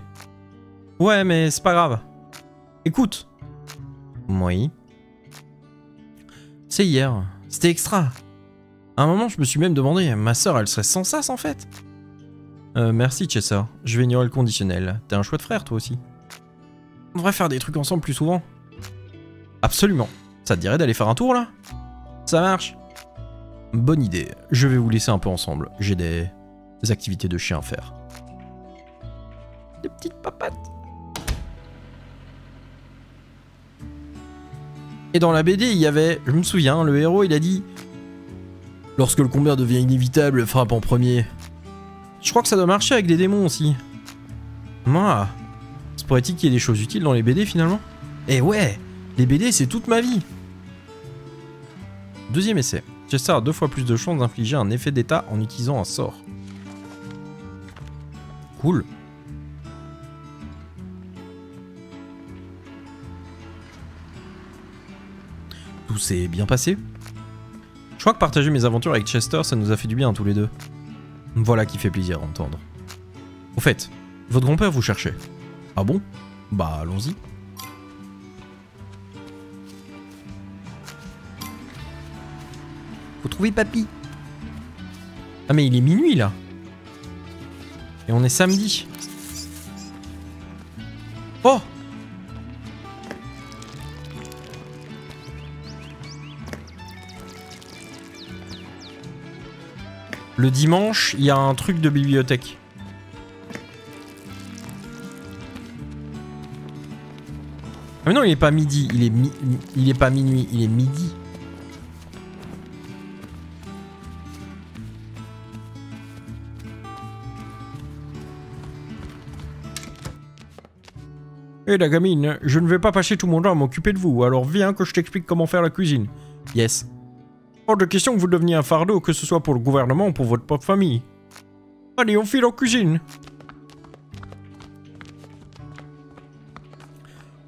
Ouais, mais c'est pas grave. Écoute. Oui. C'est hier. C'était extra. À un moment, je me suis même demandé, ma soeur, elle serait sans sas en fait. Merci, Chester. Je vais ignorer le conditionnel. T'es un chouette frère, toi aussi. On devrait faire des trucs ensemble plus souvent. Absolument. Ça te dirait d'aller faire un tour, là? Ça marche. Bonne idée. Je vais vous laisser un peu ensemble. J'ai des activités de chien à faire. Des petites papates. Et dans la BD, il y avait, je me souviens, le héros, il a dit « Lorsque le combat devient inévitable, frappe en premier. » Je crois que ça doit marcher avec des démons aussi. Moi, c'est pourrait-il qu'il y ait des choses utiles dans les BD finalement? Eh ouais, les BD c'est toute ma vie. Deuxième essai. Chester a 2 fois plus de chances d'infliger un effet d'état en utilisant un sort. Cool. Tout s'est bien passé. Je crois que partager mes aventures avec Chester, ça nous a fait du bien à tous les deux. Voilà qui fait plaisir à entendre. Au fait, votre grand-père vous cherchait. Ah bon? Bah allons-y. Faut trouver papy. Ah mais il est minuit là. Et on est samedi. Oh! Le dimanche, il y a un truc de bibliothèque. Ah mais non, il est pas midi, il est pas minuit, il est midi. Hé la gamine, je ne vais pas passer tout mon temps à m'occuper de vous, alors viens que je t'explique comment faire la cuisine. Yes. Hors de question que vous deveniez un fardeau, que ce soit pour le gouvernement ou pour votre propre famille. Allez, on file en cuisine.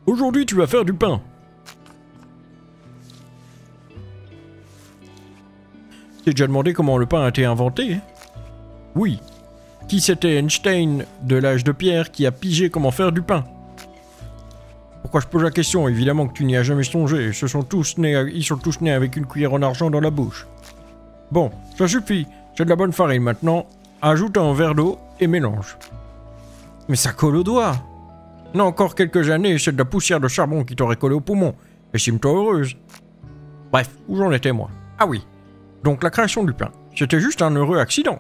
Aujourd'hui, tu vas faire du pain. T'as déjà demandé comment le pain a été inventé? Oui. Qui c'était Einstein de l'âge de pierre qui a pigé comment faire du pain? Pourquoi je pose la question? Évidemment que tu n'y as jamais songé. Ils sont tous nés avec une cuillère en argent dans la bouche. Bon, ça suffit. C'est de la bonne farine maintenant. Ajoute un verre d'eau et mélange. Mais ça colle aux doigts. Non, encore quelques années, c'est de la poussière de charbon qui t'aurait collé au poumon. Estime-toi heureuse. Bref, où j'en étais moi? Ah oui. Donc la création du pain. C'était juste un heureux accident.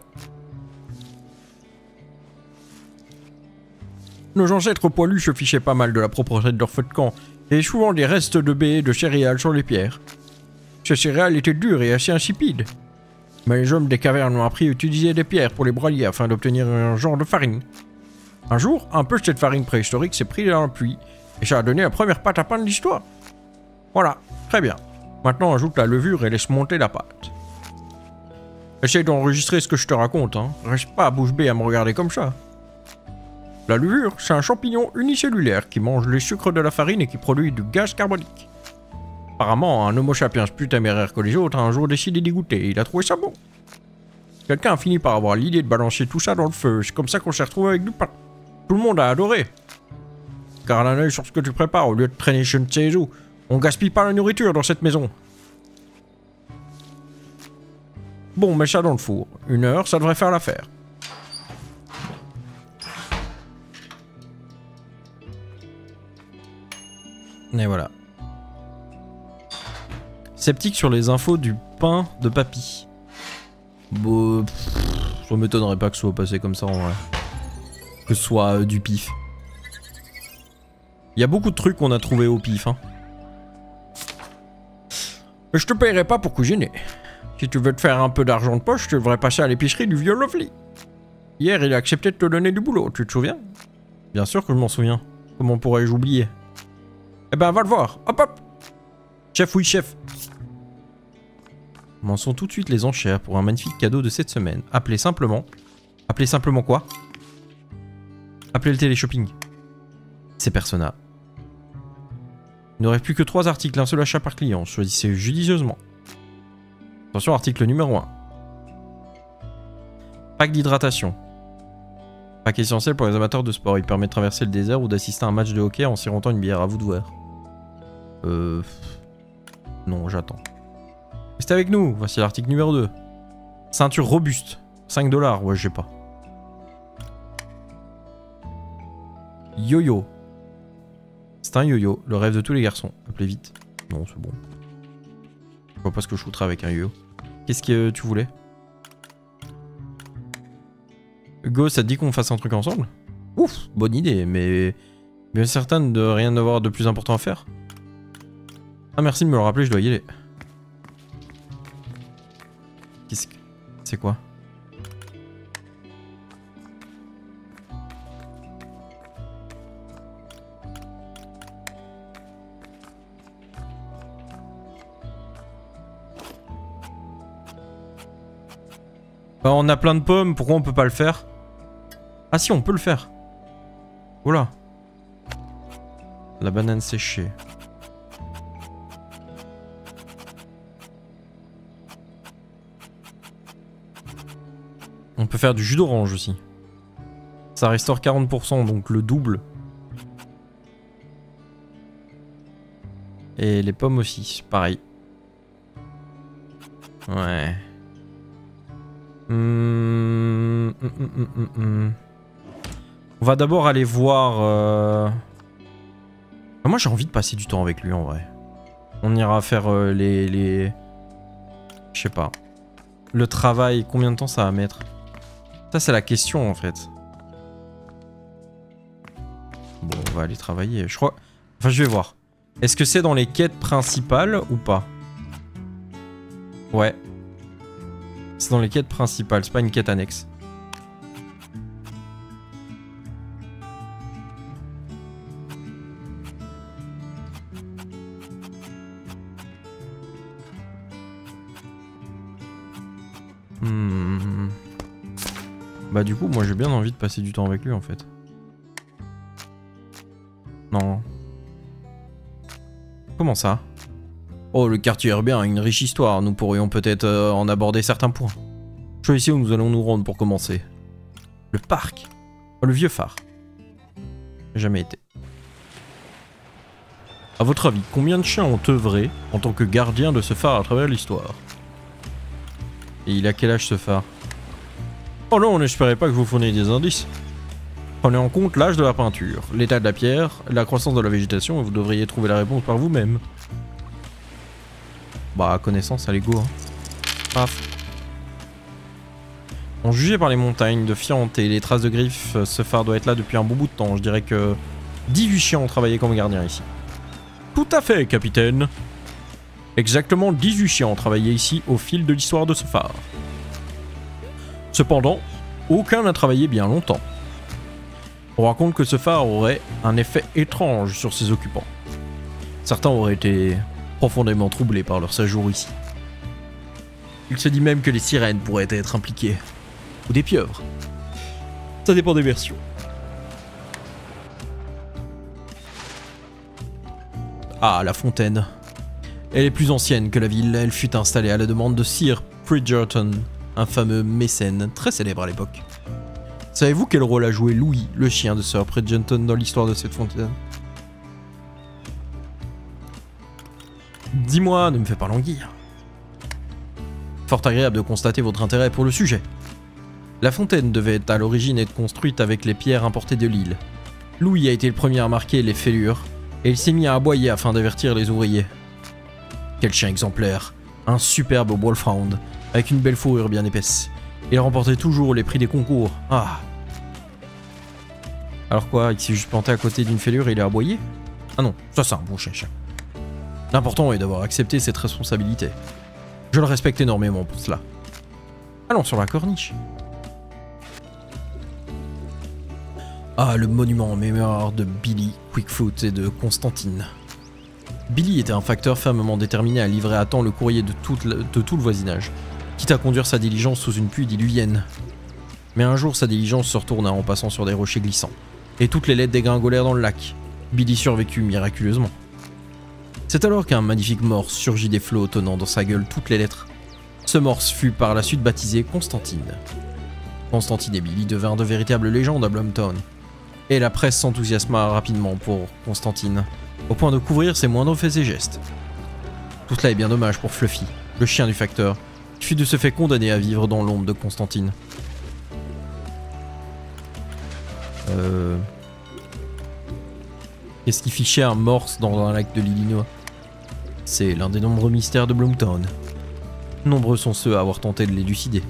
Nos ancêtres poilus se fichaient pas mal de la propreté de leur feu de camp, et souvent des restes de baies et de céréales sur les pierres. Ces céréales étaient dures et assez insipides. Mais les hommes des cavernes ont appris à utiliser des pierres pour les broyer afin d'obtenir un genre de farine. Un jour, un peu de cette farine préhistorique s'est pris dans la pluie, et ça a donné la première pâte à pain de l'histoire. Voilà, très bien. Maintenant ajoute la levure et laisse monter la pâte. Essaye d'enregistrer ce que je te raconte, hein. Reste pas à bouche bée à me regarder comme ça. La levure, c'est un champignon unicellulaire qui mange les sucres de la farine et qui produit du gaz carbonique. Apparemment, un homo sapiens plus téméraire que les autres a un jour décidé d'y goûter et il a trouvé ça bon. Quelqu'un a fini par avoir l'idée de balancer tout ça dans le feu. C'est comme ça qu'on s'est retrouvé avec du pain. Tout le monde a adoré. Garde un œil sur ce que tu prépares au lieu de traîner je ne sais où. On gaspille pas la nourriture dans cette maison. Bon, mets ça dans le four. 1 heure, ça devrait faire l'affaire. Et voilà. Sceptique sur les infos du pain de papy. Bon, ça m'étonnerait pas que ce soit passé comme ça en vrai. Que ce soit du pif. Il y a beaucoup de trucs qu'on a trouvé au pif, hein. Je te paierai pas pour cuisiner. Si tu veux te faire un peu d'argent de poche, tu devrais passer à l'épicerie du vieux Lovely. Hier, il a accepté de te donner du boulot, tu te souviens? Bien sûr que je m'en souviens. Comment pourrais-je oublier? Eh ben, va le voir. Hop hop. Chef, oui, chef. Commençons tout de suite les enchères pour un magnifique cadeau de cette semaine. Appelez simplement... Appelez simplement quoi? Appelez le téléshopping. C'est Persona. Il n'aurait plus que 3 articles, un seul achat par client. Choisissez judicieusement. Attention, article numéro 1. Pack d'hydratation. Pack essentiel pour les amateurs de sport. Il permet de traverser le désert ou d'assister à un match de hockey en sirotant une bière. À vous de voir. Non, j'attends. Restez avec nous. Voici l'article numéro 2. Ceinture robuste. 5 $. Ouais, j'ai pas. Yo-yo. C'est un yo-yo. Le rêve de tous les garçons. Appelez vite. Non, c'est bon. Je vois pas ce que je foutrais avec un yo-yo. Qu'est-ce que tu voulais? Go, ça te dit qu'on fasse un truc ensemble? Ouf, bonne idée, mais... bien certaine de rien avoir de plus important à faire. Ah, merci de me le rappeler, je dois y aller. Qu'est-ce que... c'est quoi? Bah, on a plein de pommes, pourquoi on peut pas le faire? Ah si, on peut le faire. Oula. La banane séchée. On peut faire du jus d'orange aussi. Ça restaure 40%, donc le double. Et les pommes aussi, pareil. Ouais. On va d'abord aller voir... Moi j'ai envie de passer du temps avec lui en vrai. On ira faire les... Je sais pas. Le travail, combien de temps ça va mettre? Ça c'est la question en fait. Bon, on va aller travailler. Je crois... Enfin je vais voir. Est-ce que c'est dans les quêtes principales ou pas? Ouais. C'est dans les quêtes principales, c'est pas une quête annexe. Bah du coup, moi j'ai bien envie de passer du temps avec lui en fait. Non. Comment ça? Oh, le quartier est bien, une riche histoire. Nous pourrions peut-être en aborder certains points. Choisissez où nous allons nous rendre pour commencer. Le parc. Oh, le vieux phare. Jamais été. A votre avis, combien de chiens ont œuvré en tant que gardien de ce phare à travers l'histoire? Et il a quel âge ce phare? Oh non, on n'espérait pas que vous fourniez des indices. Prenez en compte l'âge de la peinture, l'état de la pierre, la croissance de la végétation et vous devriez trouver la réponse par vous-même. Bah, connaissance à l'ego, hein. Paf. En jugé par les montagnes de fientes et les traces de griffes, ce phare doit être là depuis un bon bout de temps. Je dirais que 18 chiens ont travaillé comme gardiens ici. Tout à fait, capitaine. Exactement 18 chiens ont travaillé ici au fil de l'histoire de ce phare. Cependant, aucun n'a travaillé bien longtemps. On raconte que ce phare aurait un effet étrange sur ses occupants. Certains auraient été profondément troublés par leur séjour ici. Il se dit même que les sirènes pourraient être impliquées. Ou des pieuvres. Ça dépend des versions. Ah, la fontaine. Elle est plus ancienne que la ville. Elle fut installée à la demande de Sir Bridgerton, un fameux mécène très célèbre à l'époque. Savez-vous quel rôle a joué Louis, le chien de Sir Bridgerton, dans l'histoire de cette fontaine? Dis-moi, ne me fais pas languir. Fort agréable de constater votre intérêt pour le sujet. La fontaine devait à l'origine être construite avec les pierres importées de l'île. Louis a été le premier à marquer les fêlures, et il s'est mis à aboyer afin d'avertir les ouvriers. Quel chien exemplaire, un superbe Wolfhound, avec une belle fourrure bien épaisse. Il remportait toujours les prix des concours. Ah. Alors quoi, il s'est juste planté à côté d'une fêlure et il a aboyé? Ah non, ça c'est un bon chien. L'important est d'avoir accepté cette responsabilité. Je le respecte énormément pour cela. Allons sur la corniche. Ah, le monument en mémoire de Billy, Quickfoot et de Constantine. Billy était un facteur fermement déterminé à livrer à temps le courrier de tout le voisinage, quitte à conduire sa diligence sous une pluie diluvienne. Mais un jour, sa diligence se retourna en passant sur des rochers glissants, et toutes les lettres dégringolèrent dans le lac. Billy survécut miraculeusement. C'est alors qu'un magnifique morse surgit des flots tenant dans sa gueule toutes les lettres. Ce morse fut par la suite baptisé Constantine. Constantine et Billy devinrent de véritables légendes à Blumtown, et la presse s'enthousiasma rapidement pour Constantine, au point de couvrir ses moindres faits et gestes. Tout cela est bien dommage pour Fluffy, le chien du facteur, qui fut de ce fait condamné à vivre dans l'ombre de Constantine. Qu'est-ce qui fichait un morse dans un lac de l'Illinois? C'est l'un des nombreux mystères de Blumtown. Nombreux sont ceux à avoir tenté de l'élucider.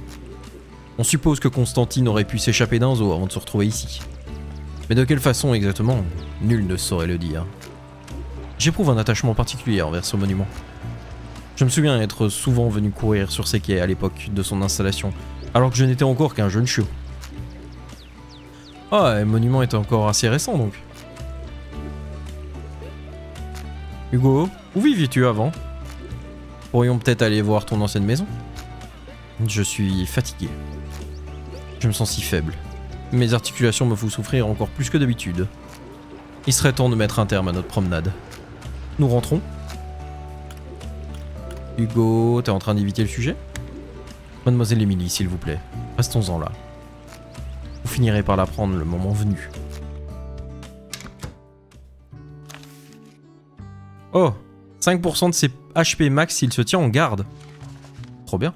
On suppose que Constantine aurait pu s'échapper d'un zoo avant de se retrouver ici. Mais de quelle façon exactement? Nul ne saurait le dire. J'éprouve un attachement particulier envers ce monument. Je me souviens être souvent venu courir sur ces quais à l'époque de son installation, alors que je n'étais encore qu'un jeune chiot. Ah, le monument est encore assez récent donc. Hugo, où vivis-tu avant? Pourrions peut-être aller voir ton ancienne maison? Je suis fatigué. Je me sens si faible. Mes articulations me font souffrir encore plus que d'habitude. Il serait temps de mettre un terme à notre promenade. Nous rentrons? Hugo, t'es en train d'éviter le sujet? Mademoiselle Emily, s'il vous plaît, restons-en là. Vous finirez par l'apprendre le moment venu. Oh, 5% de ses HP max s'il se tient en garde. Trop bien.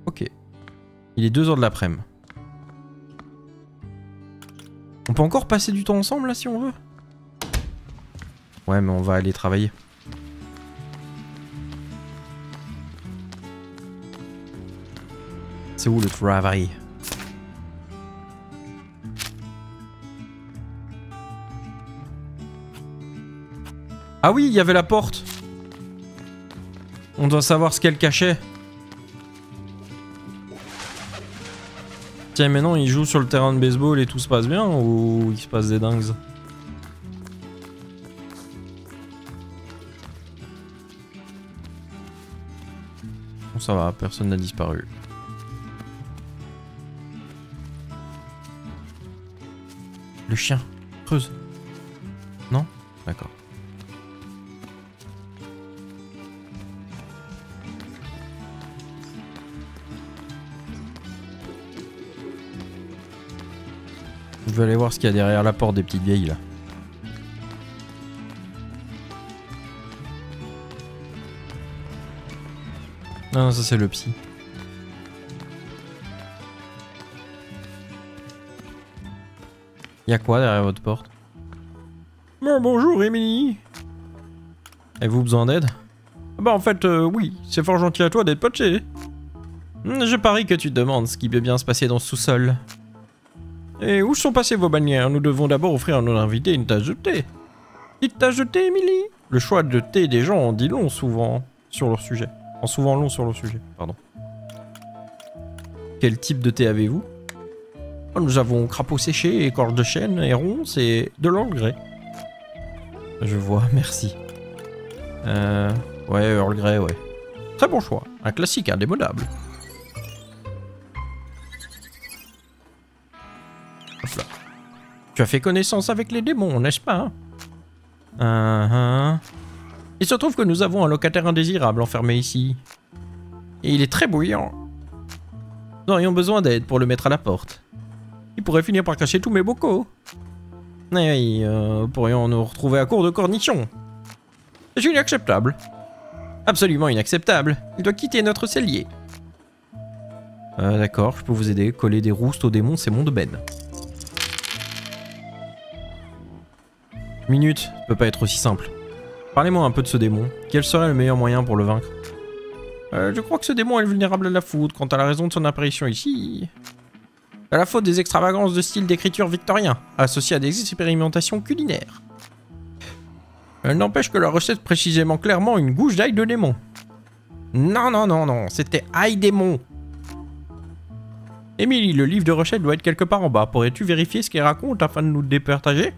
Ok. Il est 2h de l'après-midi. On peut encore passer du temps ensemble là si on veut? Ouais, mais on va aller travailler. C'est où le travail? Ah oui, il y avait la porte. On doit savoir ce qu'elle cachait. Tiens, maintenant il joue sur le terrain de baseball et tout se passe bien ou il se passe des dingues? Bon, ça va, personne n'a disparu. Le chien, creuse. Non? D'accord. Je vais aller voir ce qu'il y a derrière la porte des petites vieilles là. Non, ça c'est le psy. Y'a quoi derrière votre porte? Bon, bonjour Emily. Avez-vous besoin d'aide? Bah en fait, oui, c'est fort gentil à toi d'être poché. Je parie que tu te demandes ce qui peut bien se passer dans ce sous-sol. Et où sont passées vos bannières? Nous devons d'abord offrir à nos invités une tasse de thé. Petite tasse de thé, Emily? Le choix de thé des gens en dit long souvent sur leur sujet. En souvent long sur leur sujet, pardon. Quel type de thé avez-vous? Oh, nous avons crapaud séché, écorce de chêne, et ronces et de l'Earl Grey. Je vois, merci. Ouais, Earl Grey, ouais. Très bon choix, un classique indémodable. Hop là. Tu as fait connaissance avec les démons, n'est-ce pas? Il se trouve que nous avons un locataire indésirable enfermé ici. Et il est très bouillant. Nous aurions besoin d'aide pour le mettre à la porte. Il pourrait finir par cacher tous mes bocaux. Et pourrions nous retrouver à court de cornichons. C'est inacceptable. Absolument inacceptable. Il doit quitter notre cellier. D'accord, je peux vous aider. Coller des roustes aux démons, c'est mon domaine. Minute, ça peut pas être aussi simple. Parlez-moi un peu de ce démon. Quel serait le meilleur moyen pour le vaincre? Je crois que ce démon est vulnérable à la foudre. Quant à la raison de son apparition ici... à la faute des extravagances de style d'écriture victorien, associées à des expérimentations culinaires. Elle n'empêche que la recette précisément clairement une gouche d'ail de démon. Non, non, non, non, c'était ail démon. Émilie, le livre de recette doit être quelque part en bas. Pourrais-tu vérifier ce qu'il raconte afin de nous le départager?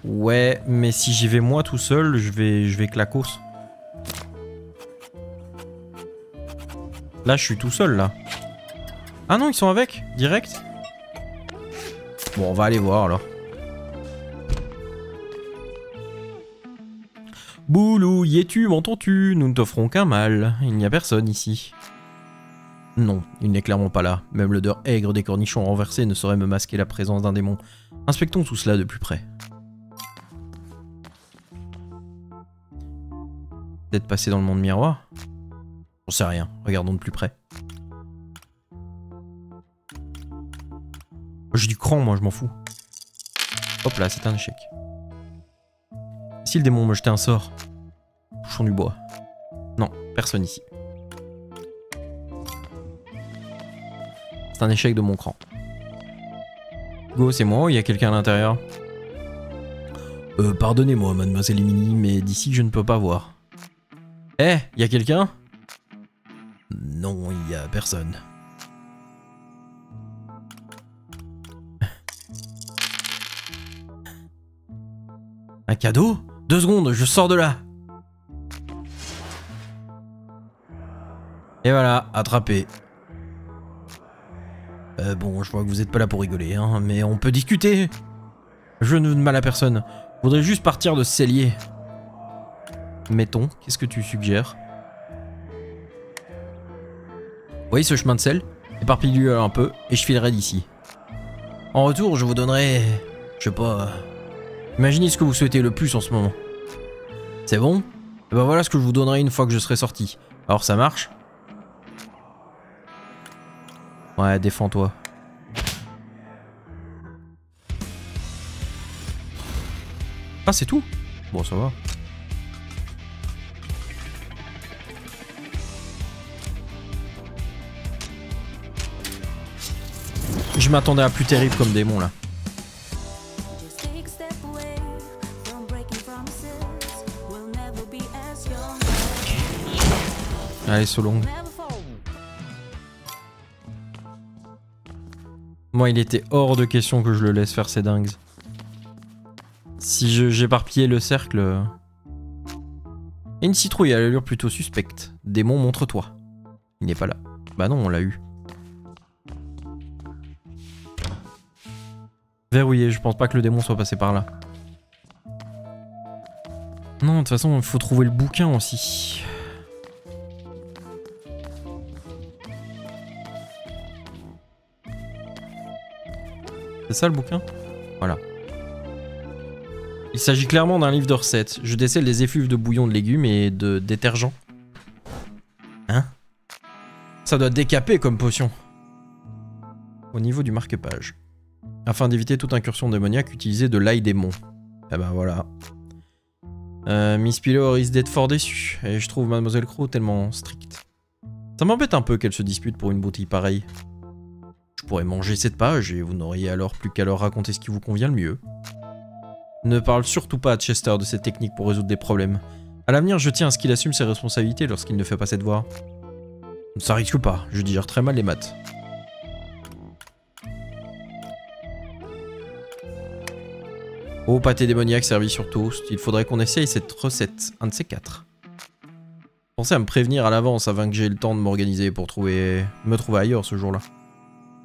Ouais, mais si j'y vais moi tout seul, je vais clacos. Là, je suis tout seul, là. Ah non, ils sont avec, direct. Bon, on va aller voir, alors. Boulou, y es-tu, m'entends-tu? Nous ne t'offrons qu'un mal. Il n'y a personne ici. Non, il n'est clairement pas là. Même l'odeur aigre des cornichons renversés ne saurait me masquer la présence d'un démon. Inspectons tout cela de plus près. Peut-être passer dans le monde miroir? J'en sais rien, regardons de plus près. J'ai du cran, moi, je m'en fous. Hop là, c'est un échec. Si le démon me jetait un sort? Touchons du bois. Non, personne ici. C'est un échec de mon cran. Go, c'est moi ou il y a quelqu'un à l'intérieur? Pardonnez-moi, mademoiselle Emily, mais d'ici je ne peux pas voir. Eh, y a quelqu'un? Non, il y a personne. Un cadeau? 2 secondes, je sors de là. Et voilà, attrapé. Bon, je vois que vous êtes pas là pour rigoler, hein, mais on peut discuter. Je ne veux de mal à personne. Je voudrais juste partir de ce cellier. Mettons, qu'est-ce que tu suggères? Vous voyez ce chemin de sel? Éparpille-le un peu, et je filerai d'ici. En retour, je vous donnerai... je sais pas... imaginez ce que vous souhaitez le plus en ce moment. C'est bon? Et ben voilà ce que je vous donnerai une fois que je serai sorti. Alors ça marche? Ouais, défends-toi. Ah, c'est tout? Bon, ça va. Je m'attendais à plus terrible comme démon, là. Allez, Solong. Moi, il était hors de question que je le laisse faire ses dingues. Si j'éparpillais le cercle... Et une citrouille à l'allure plutôt suspecte. Démon, montre-toi. Il n'est pas là. Bah non, on l'a eu. Verrouillé, je pense pas que le démon soit passé par là. Non, de toute façon, il faut trouver le bouquin aussi. C'est ça le bouquin? Voilà. Il s'agit clairement d'un livre de recettes. Je décèle des effluves de bouillon de légumes et de détergent. Hein? Ça doit décaper comme potion. Au niveau du marque-page. Afin d'éviter toute incursion démoniaque, utilisez de l'ail démon. Eh ben voilà. Miss Pillow risque d'être fort déçue. Et je trouve Mademoiselle Crow tellement stricte. Ça m'embête un peu qu'elle se dispute pour une bouteille pareille. Je pourrais manger cette page et vous n'auriez alors plus qu'à leur raconter ce qui vous convient le mieux. Ne parle surtout pas à Chester de cette technique pour résoudre des problèmes. À l'avenir, je tiens à ce qu'il assume ses responsabilités lorsqu'il ne fait pas ses devoirs. Ça risque pas, je digère très mal les maths. Oh, pâté démoniaque servi sur toast. Il faudrait qu'on essaye cette recette, un de ces 4. Pensez à me prévenir à l'avance afin que j'ai le temps de m'organiser pour me trouver ailleurs ce jour-là.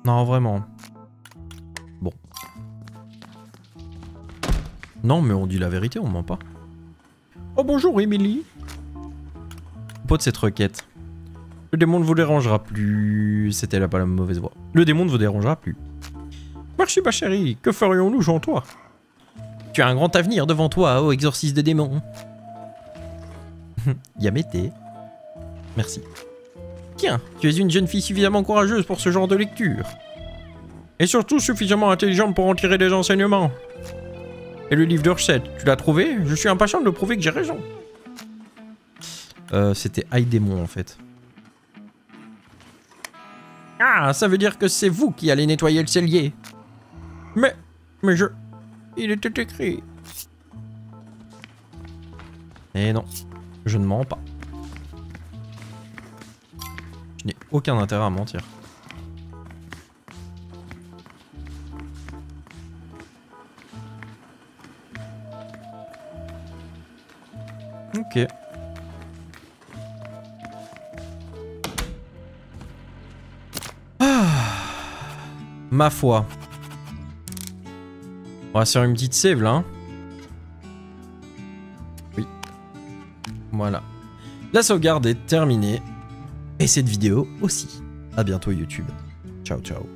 Non, vraiment. Bon. Non, mais on dit la vérité, on ment pas. Oh bonjour, Emily. À propos de cette requête. Le démon ne vous dérangera plus. C'était là pas la mauvaise voix. Le démon ne vous dérangera plus. Merci ma chérie, que ferions-nous sans toi? Tu as un grand avenir devant toi, ô exorciste des démons. Yamete. Merci. Tiens, tu es une jeune fille suffisamment courageuse pour ce genre de lecture. Et surtout suffisamment intelligente pour en tirer des enseignements. Et le livre de recettes, tu l'as trouvé? Je suis impatient de prouver que j'ai raison. C'était Aïe Démon en fait. Ah, ça veut dire que c'est vous qui allez nettoyer le cellier. Mais il était écrit. Eh non, je ne mens pas. Je n'ai aucun intérêt à mentir. Ok. Ma foi. On va se faire une petite save là. Hein. Oui. Voilà. La sauvegarde est terminée. Et cette vidéo aussi. À bientôt YouTube. Ciao ciao.